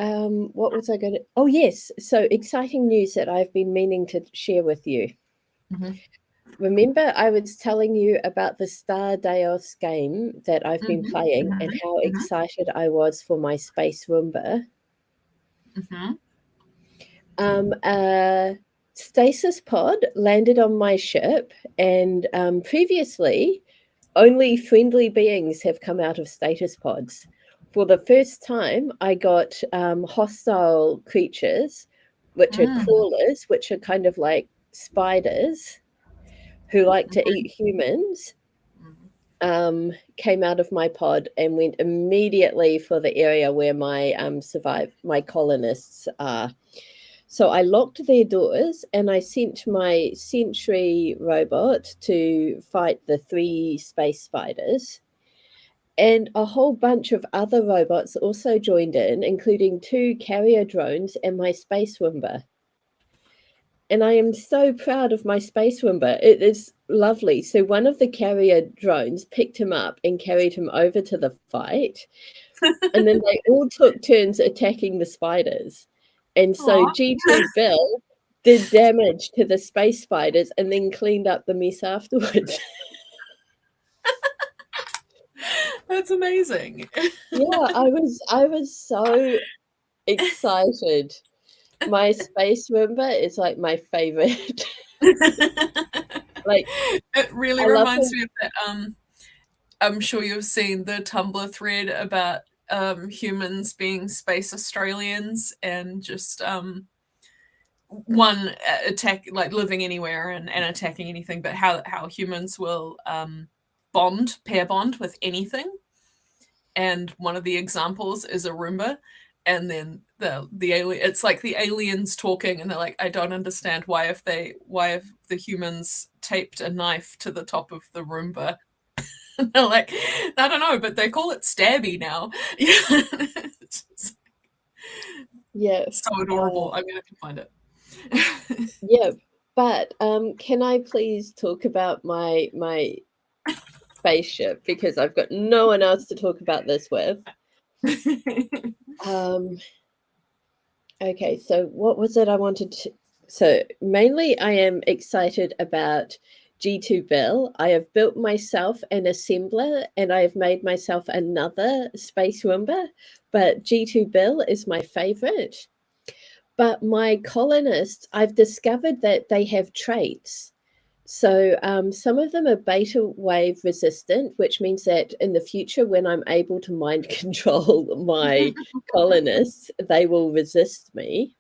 what was I going to? Oh yes, so exciting news that I've been meaning to share with you. Mm-hmm. Remember, I was telling you about the Star Daos game that I've been playing and how excited I was for my space Roomba. A stasis pod landed on my ship, and previously, only friendly beings have come out of status pods. For the first time, I got hostile creatures, which are crawlers, which are kind of like spiders who like to eat humans, came out of my pod and went immediately for the area where my my colonists are. So I locked their doors and I sent my sentry robot to fight the 3 space spiders. And a whole bunch of other robots also joined in, including 2 carrier drones and my space Roomba. And I am so proud of my space Roomba. It is lovely. So one of the carrier drones picked him up and carried him over to the fight. And then they all took turns attacking the spiders. And so G2 Bill did damage to the space spiders and then cleaned up the mess afterwards. That's amazing. Yeah, I was so excited. My space Roomba is like my favorite. Like it really reminds me of that. I'm sure you've seen the Tumblr thread about humans being space Australians and just one attack, like living anywhere and attacking anything, but how humans will pair bond with anything. And one of the examples is a Roomba, and then the alien, it's like the aliens talking, and they're like, I don't understand why have the humans taped a knife to the top of the Roomba. And they're like, I don't know, but they call it stabby now. yeah. So adorable. I'm gonna find it. Yeah, but can I please talk about my spaceship, because I've got no one else to talk about this with. Okay, so what was it I wanted to? So mainly I am excited about G2 Bill. I have built myself an assembler and I have made myself another space Roomba, but G2 Bill is my favorite. But my colonists, I've discovered that they have traits. So some of them are beta wave resistant, which means that in the future, when I'm able to mind control my colonists, they will resist me.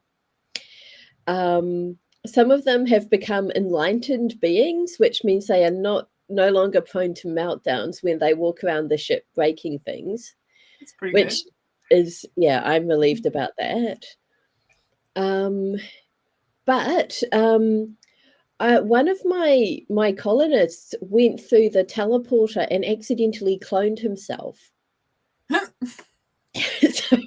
Some of them have become enlightened beings, which means they are no longer prone to meltdowns when they walk around the ship breaking things. It's pretty which good. is, yeah, I'm relieved about that. But one of my colonists went through the teleporter and accidentally cloned himself. So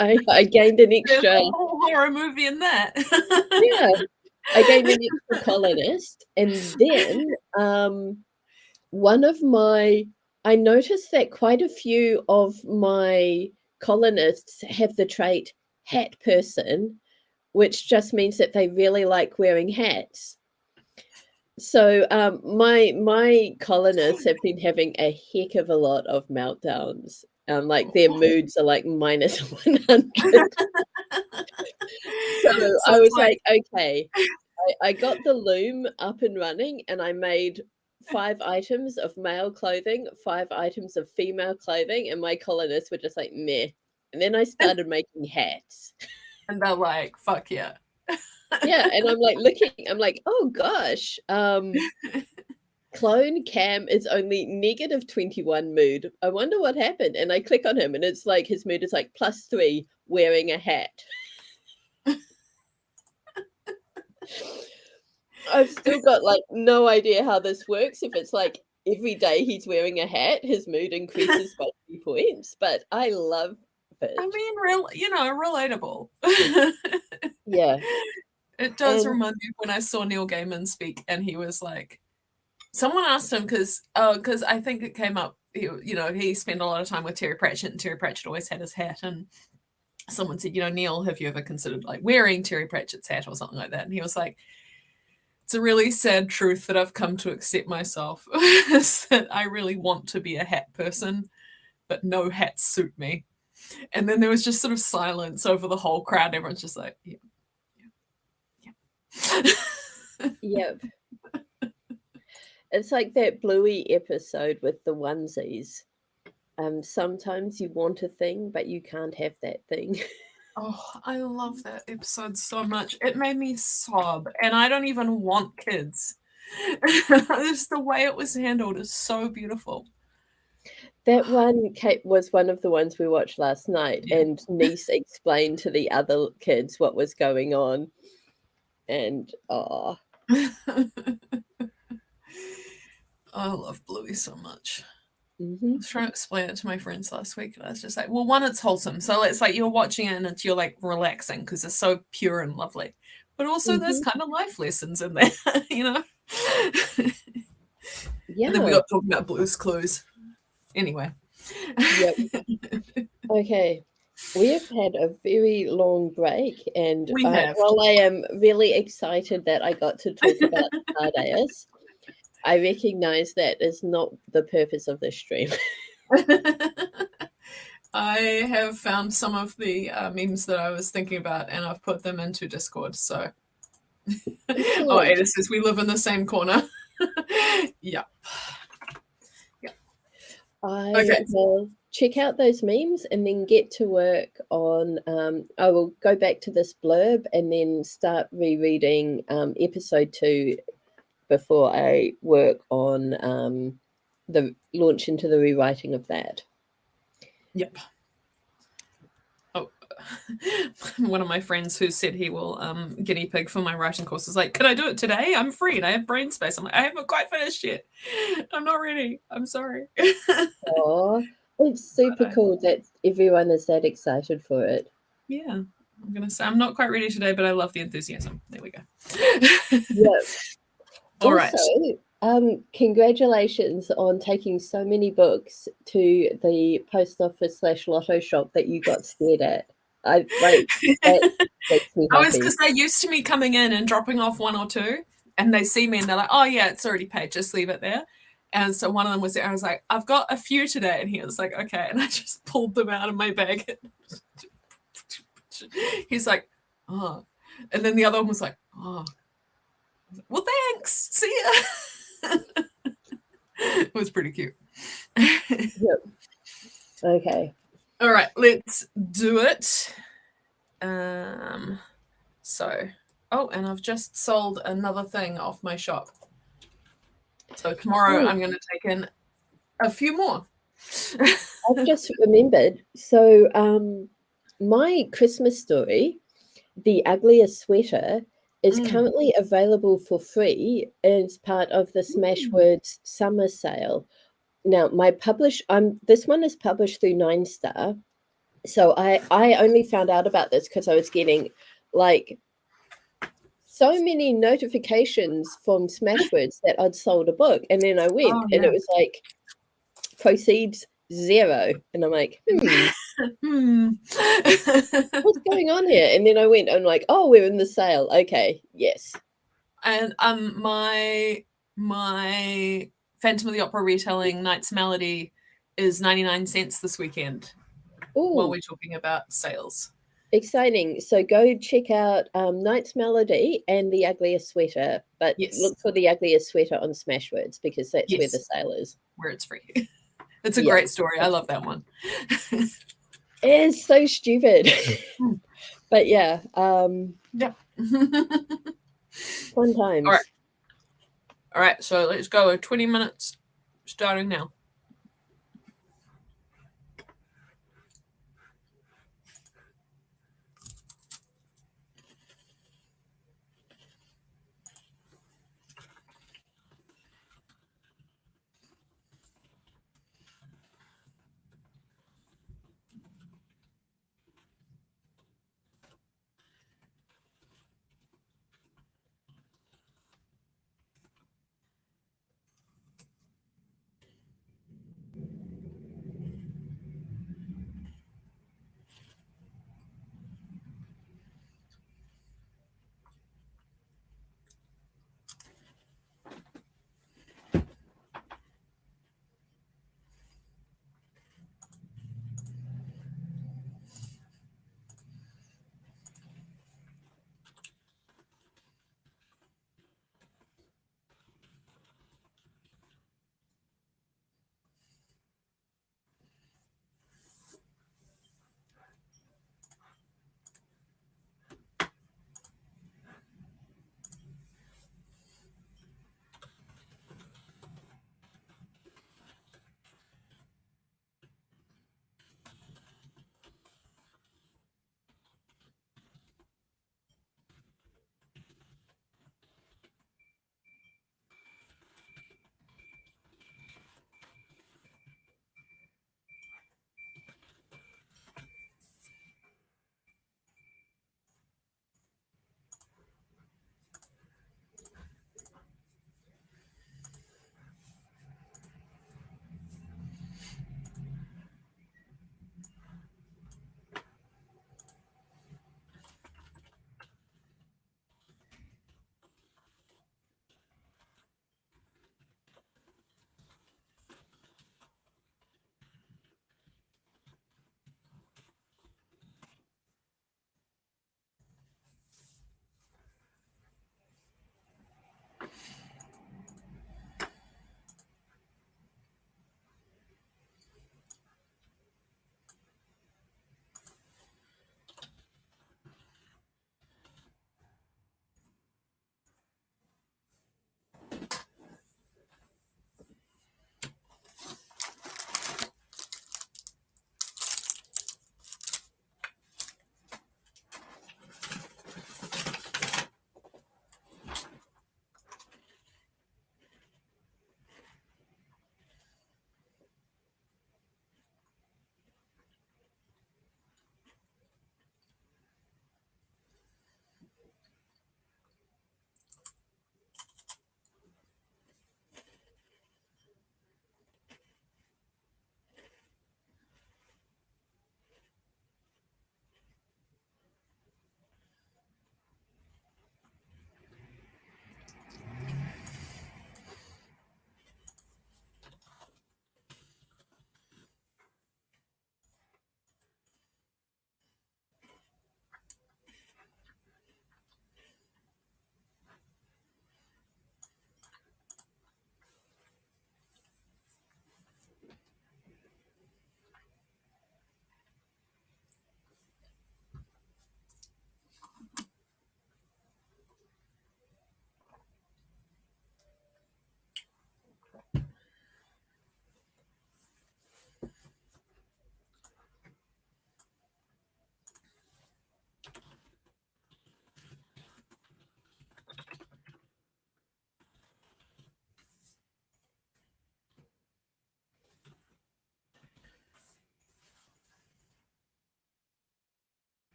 I gained an extra. There's a whole horror movie in that. Yeah, I gained an extra colonist, and then I noticed that quite a few of my colonists have the trait hat person, which just means that they really like wearing hats. So my colonists have been having a heck of a lot of meltdowns. Like their moods are like minus 100. So I was like, okay, I got the loom up and running and I made 5 items of male clothing, 5 items of female clothing, and my colonists were just like, meh. And then I started making hats. And they're like, fuck yeah. Yeah, and I'm like looking, I'm like, oh gosh, clone Cam is only negative 21 mood. I wonder what happened. And I click on him and it's like his mood is like +3 wearing a hat. I've still got like no idea how this works. If it's like every day he's wearing a hat, his mood increases by 3 points. But I love it. I mean, relatable. Yeah. It does And remind me of when I saw Neil Gaiman speak, and he was like, someone asked him because I think it came up. He spent a lot of time with Terry Pratchett, and Terry Pratchett always had his hat. And someone said, Neil, have you ever considered like wearing Terry Pratchett's hat or something like that? And he was like, it's a really sad truth that I've come to accept myself is that I really want to be a hat person, but no hats suit me. And then there was just sort of silence over the whole crowd. Everyone's just like, yeah. yep. It's like that Bluey episode with the onesies. Sometimes you want a thing, but you can't have that thing. Oh, I love that episode so much. It made me sob, and I don't even want kids. Just the way it was handled is so beautiful. That one, Kate, was one of the ones we watched last night, Yeah. and niece explained to the other kids what was going on. And I love Bluey so much. I was trying to explain it to my friends last week, and I was just like, well, one, it's wholesome. So it's like you're watching it and you're like relaxing because it's so pure and lovely. But also there's kind of life lessons in there, Yeah. And then we got talking about Blue's Clues. Anyway. Yep. Okay. We have had a very long break, and while I am really excited that I got to talk about Stardays, I recognize that is not the purpose of this stream. I have found some of the memes that I was thinking about, and I've put them into Discord. So, Ada says we live in the same corner. Yeah. I will check out those memes and then get to work on. I will go back to this blurb and then start rereading episode 2 before I work on the launch into the rewriting of that. Yep. Oh, one of my friends who said he will guinea pig for my writing course is like, could I do it today? I'm free and I have brain space. I'm like, I haven't quite finished yet. I'm not ready. I'm sorry. Oh, it's super cool that everyone is that excited for it. Yeah. I'm going to say I'm not quite ready today, but I love the enthusiasm. There we go. Yep. All right. Congratulations on taking so many books to the post office / lotto shop that you got stared at. That makes me happy. Because they're used to me coming in and dropping off 1 or 2, and they see me and they're like, oh yeah, it's already paid, just leave it there. And so one of them was there. I was like, I've got a few today. And he was like, okay. And I just pulled them out of my bag. He's like, oh. And then the other one was like, oh. Well, thanks. See ya. It was pretty cute. Yep. Okay. All right, let's do it. And I've just sold another thing off my shop. So tomorrow I'm going to take in a few more. I've just remembered. So my Christmas story, The Ugliest Sweater, is currently available for free as part of the Smashwords summer sale. Now, this one is published through 9 Star. So I only found out about this because I was getting like so many notifications from Smashwords that I'd sold a book. And then I went and it was like proceeds 0. And I'm like, what's going on here? And then I went and like, oh, we're in the sale. Okay, yes. And my Phantom of the Opera retelling, Knight's Melody, is 99 cents this weekend. Ooh. While we're talking about sales. Exciting. So go check out Knight's Melody and The Ugliest Sweater, but look for The Ugliest Sweater on Smashwords because that's where the sale is. Where it's free. It's a great story. I love that one. It's so stupid. But yeah, Yeah. fun times. All right. All right, so let's go. 20 minutes starting now.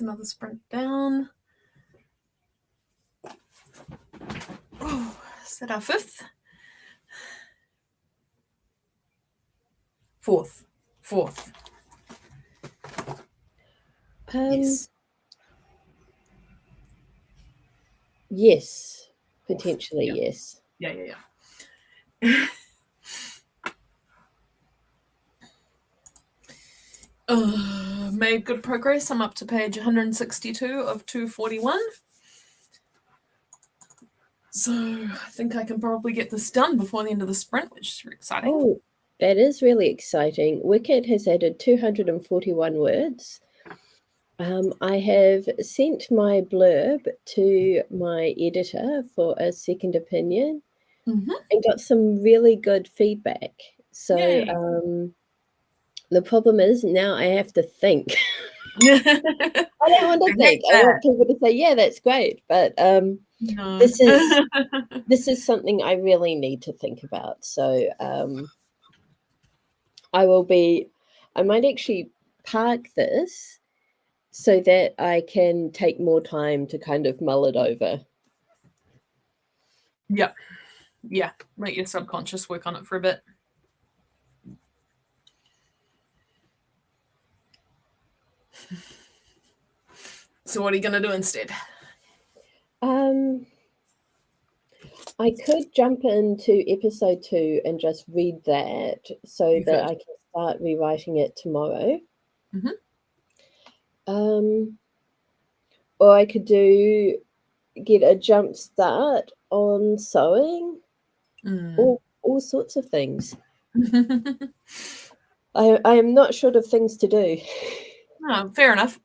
another sprint down. Oh, is that our fifth? Fourth. Yes. Yes, potentially, yes. Yeah. Made good progress. I'm up to page 162 of 241. So I think I can probably get this done before the end of the sprint, which is exciting. Oh, that is really exciting. Wicked has added 241 words. I have sent my blurb to my editor for a second opinion and got some really good feedback. So the problem is now I have to think. I don't want to think. I want people to say, yeah, that's great. But no. this is something I really need to think about. So I might actually park this so that I can take more time to kind of mull it over. Yeah. Let your subconscious work on it for a bit. So what are you going to do instead? I could jump into episode 2 and just read that so that I can start rewriting it tomorrow. Or I could get a jump start on sewing, all sorts of things. I am not short of things to do. Oh, fair enough.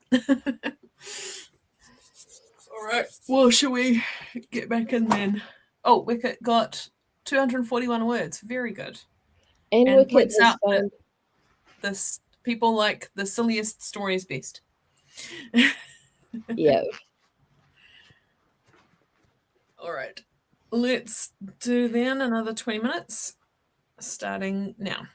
All right. Well, shall we get back in then? Oh, Wicket got 241 words. Very good. And Wicket points out that this people like the silliest stories best. Yeah. All right. Let's do then another 20 minutes, starting now.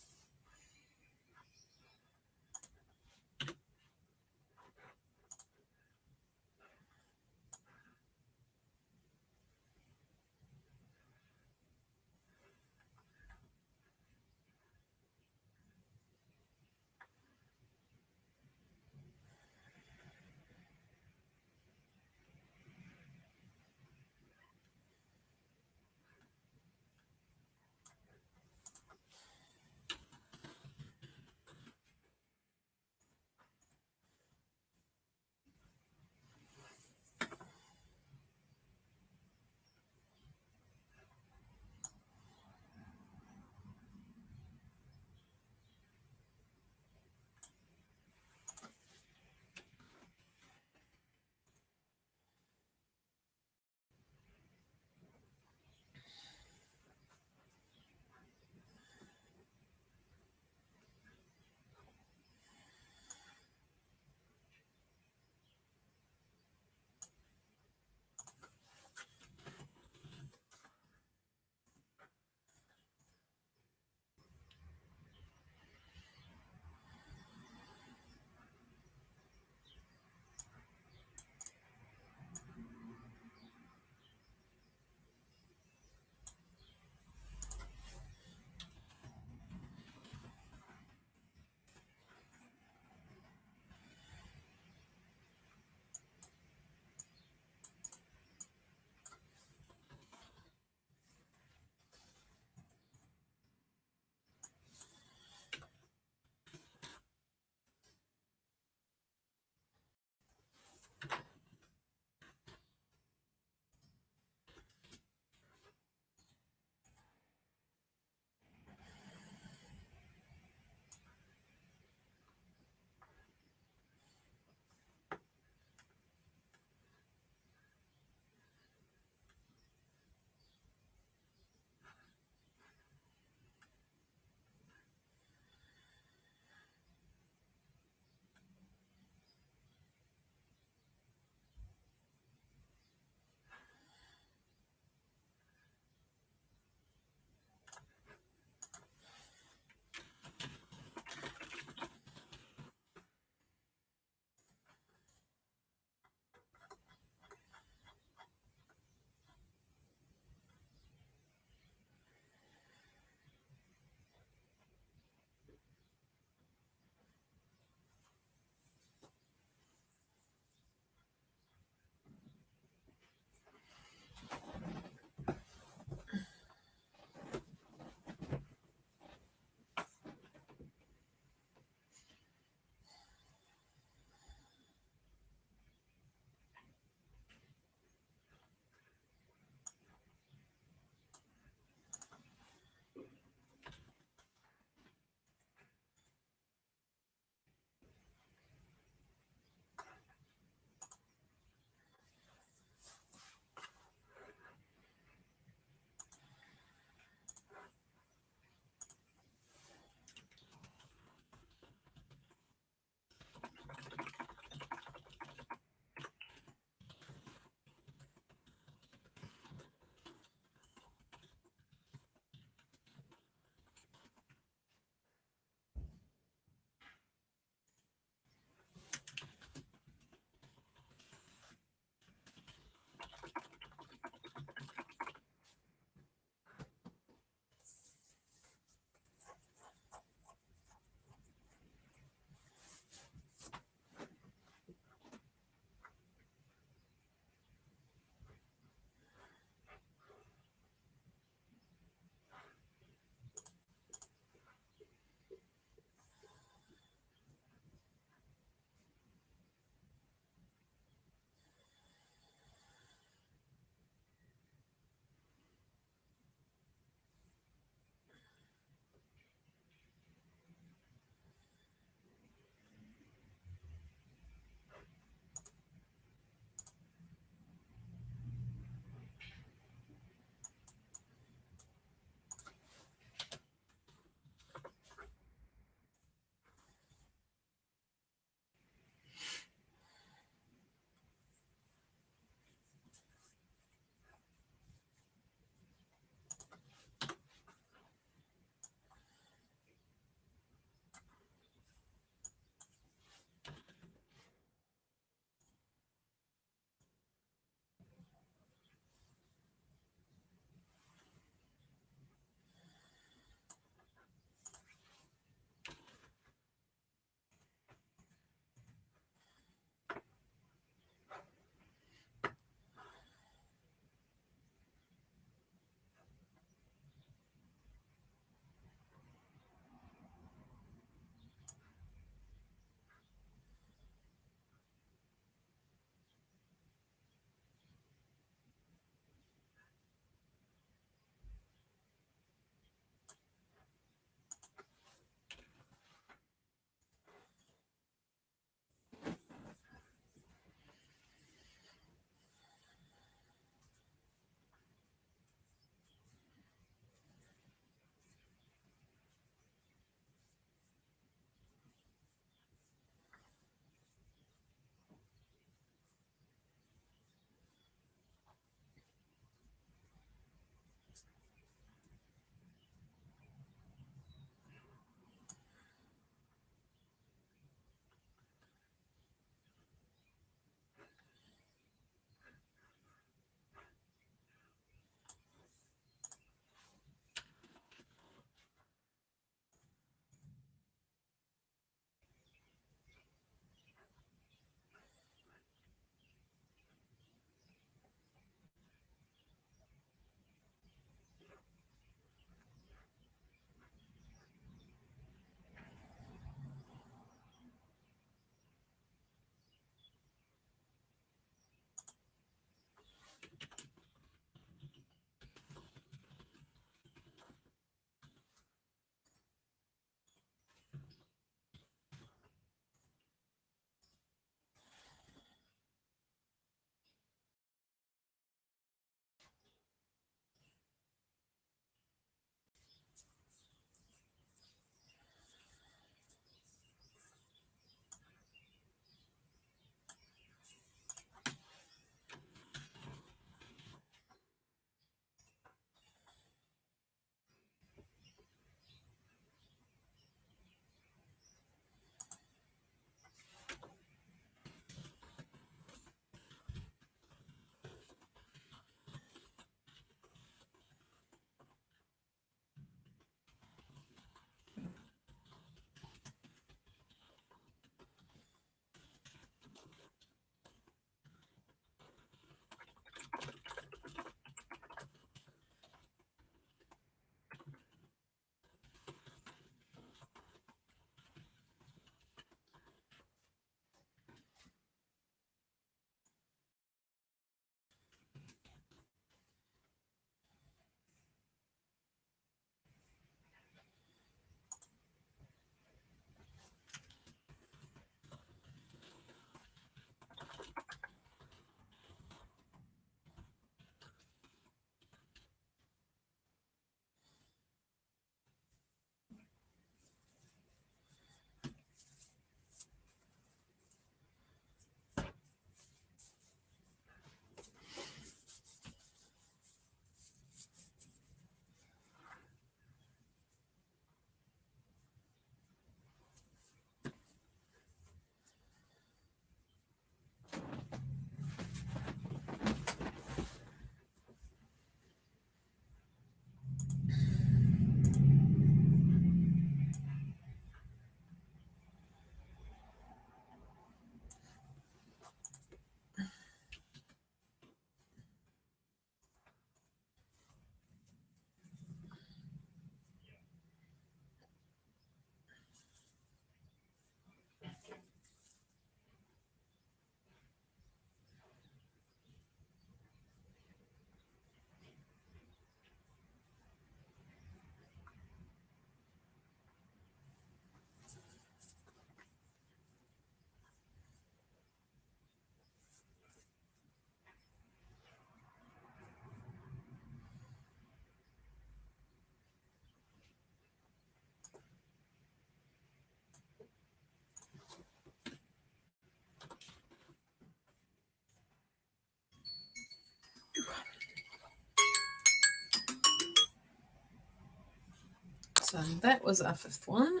So that was our 5th one.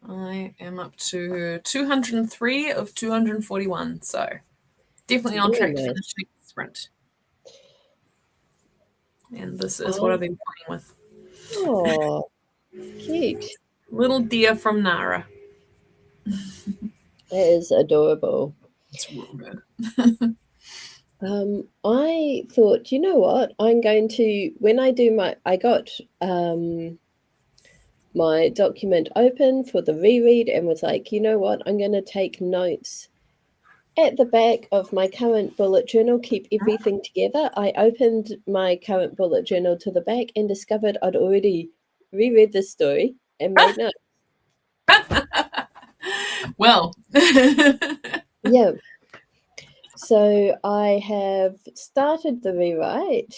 I am up to 203 of 241, so definitely on track to finish the sprint. And this is what I've been playing with. Oh, cute. Little deer from Nara. That is adorable. It's real good. I thought, you know what? I'm going to, when I do I got my document open for the reread and was like, you know what? I'm going to take notes at the back of my current bullet journal, keep everything together. I opened my current bullet journal to the back and discovered I'd already reread this story and made notes. Well, yeah. So I have started the rewrite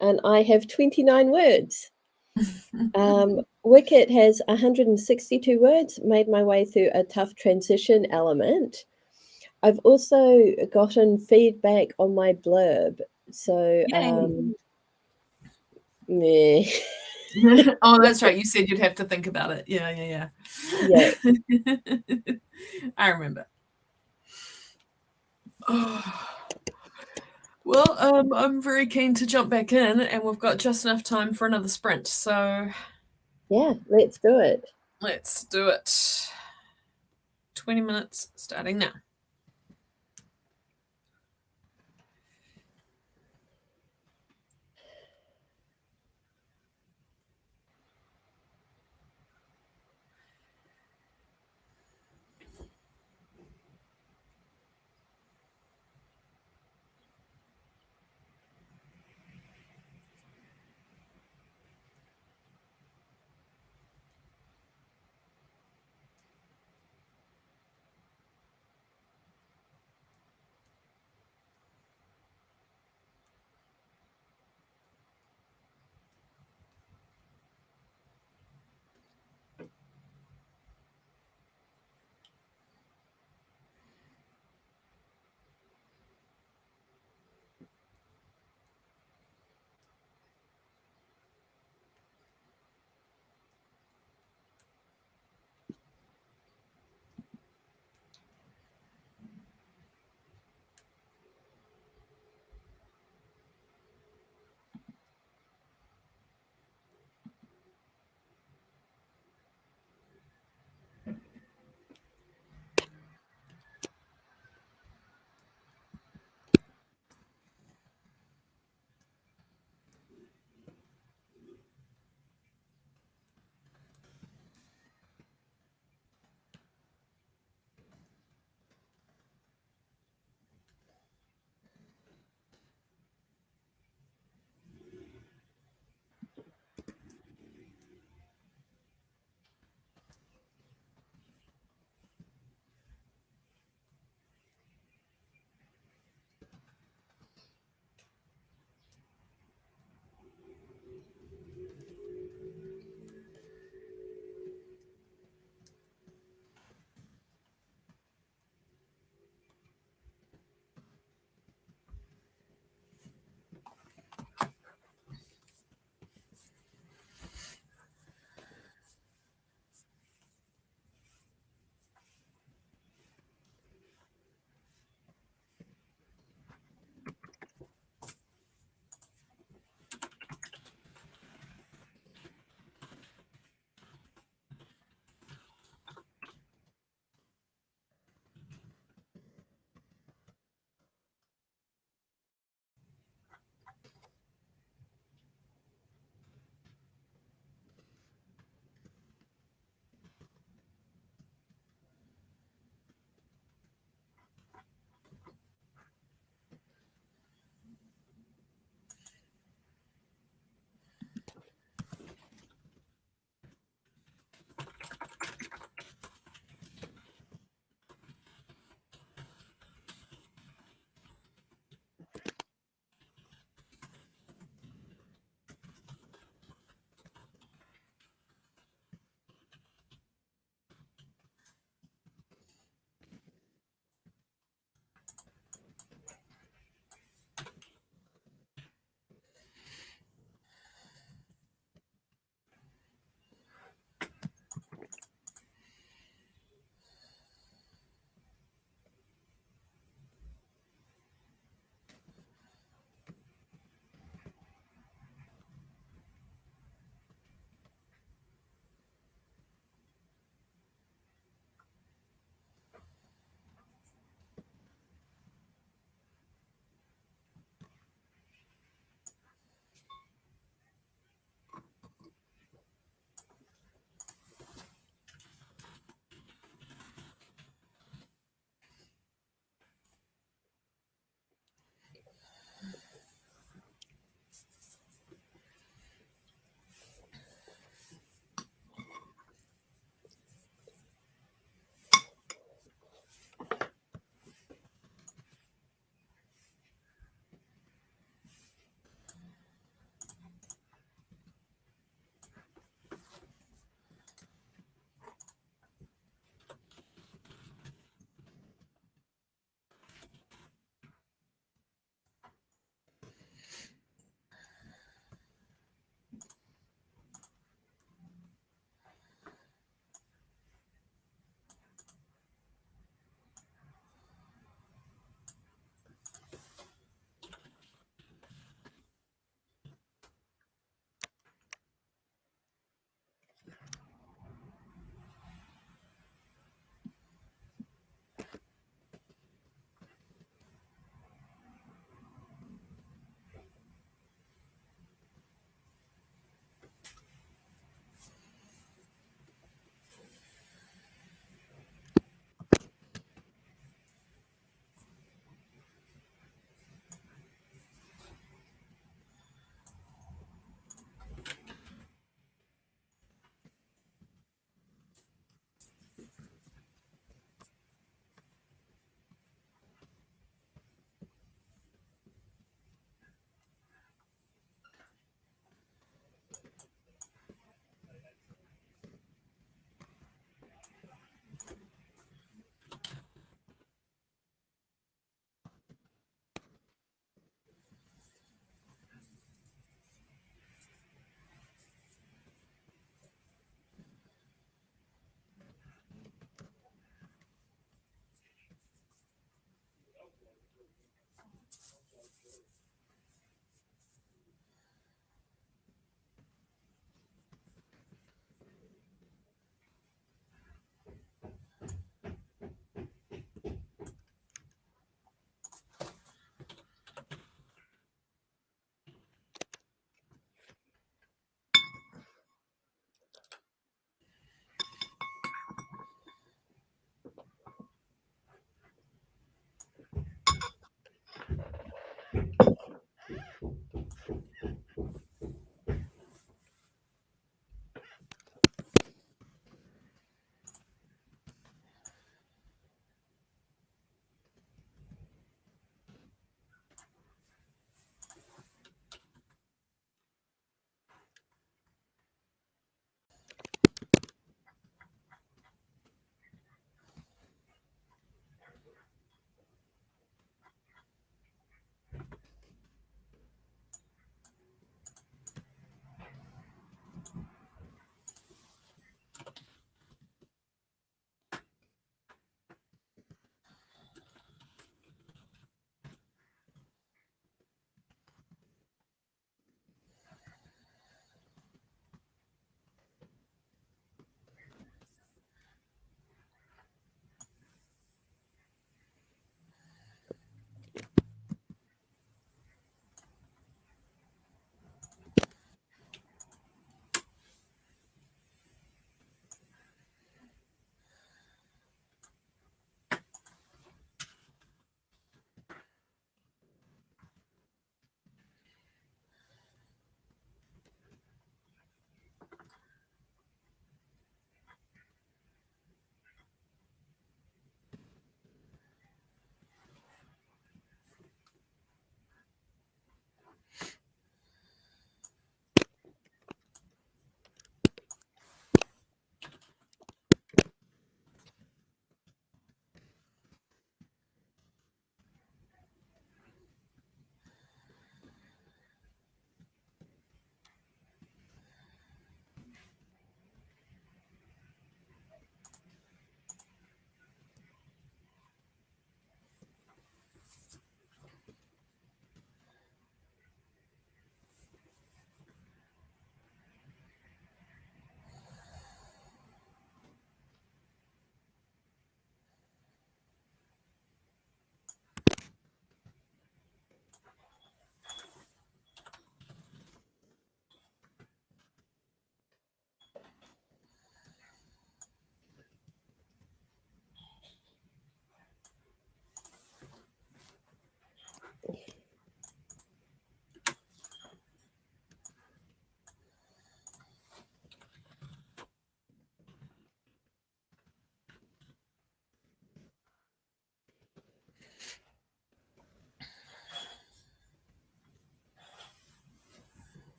and I have 29 words. Wicket has 162 words, made my way through a tough transition element. I've also gotten feedback on my blurb. So, meh. Oh, that's right. You said you'd have to think about it. Yeah. I remember. Oh. Well, I'm very keen to jump back in, and we've got just enough time for another sprint. So, yeah, let's do it. Let's do it. 20 minutes starting now.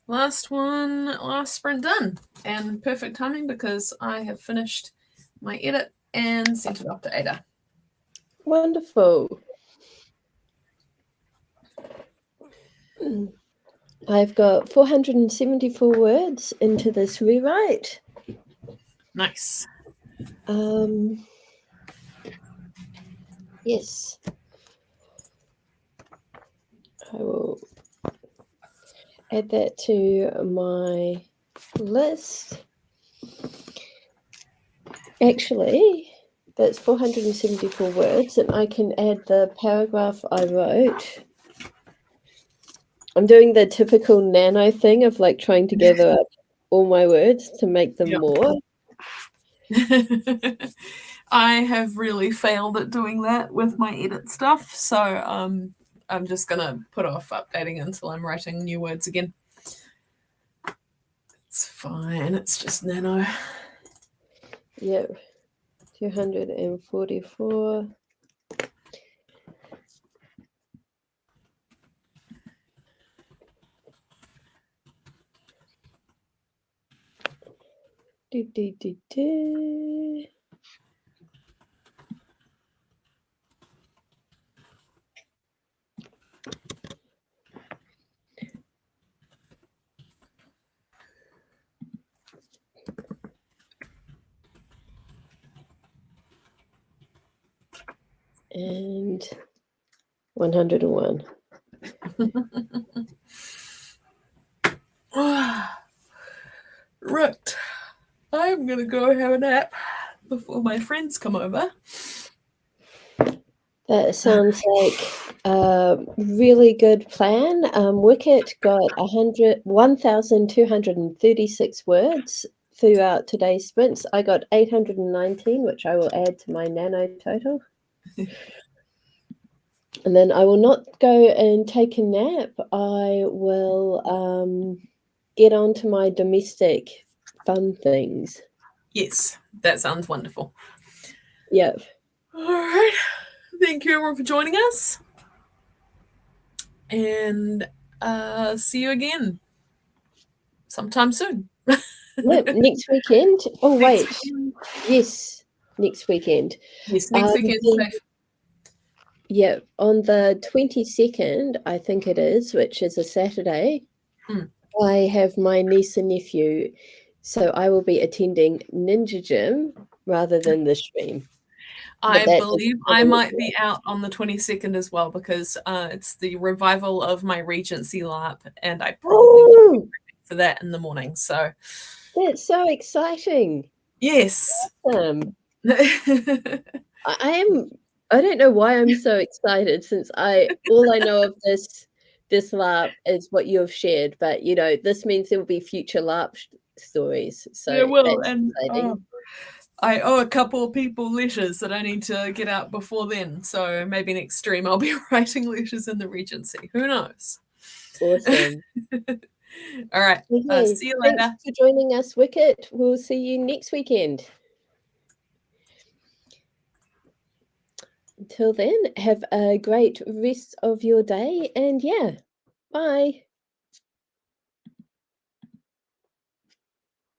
last sprint done, and perfect timing because I have finished my edit and sent it off to Ada. Wonderful. I've got 474 words into this rewrite. Nice. Yes. I will add that to my list. Actually, that's 474 words, and I can add the paragraph I wrote. I'm doing the typical nano thing of like trying to gather up all my words to make them more. I have really failed at doing that with my edit stuff, so I'm just gonna put off updating until I'm writing new words again. It's fine, it's just nano. Yep, 244. And 101. Right. I'm gonna go have a nap before my friends come over. That sounds like a really good plan. Wicket got 1,236 words throughout today's sprints. I got 819, which I will add to my nano total. And then I will not go and take a nap. I will get on to my domestic fun things. Yes, that sounds wonderful. Yep. All right. Thank you everyone for joining us. And see you again sometime soon. Yep, next weekend. Oh, wait. Yes, next weekend. Yes, next weekend. Yeah, on the 22nd, I think it is, which is a Saturday, I have my niece and nephew, so I will be attending Ninja Gym rather than the stream. I believe I might be out on the 22nd as well because it's the revival of my Regency LARP, and I probably will be for that in the morning. So that's so exciting. Yes. Awesome. I don't know why I'm so excited since all I know of this LARP is what you have shared, but you know, this means there will be future LARP stories. So there will, that's and exciting. I owe a couple of people letters that I need to get out before then. So maybe next stream I'll be writing letters in the Regency. Who knows? Awesome. All right. Okay. See you later. Thanks for joining us, Wicket. We'll see you next weekend. Until then, have a great rest of your day, and yeah, bye.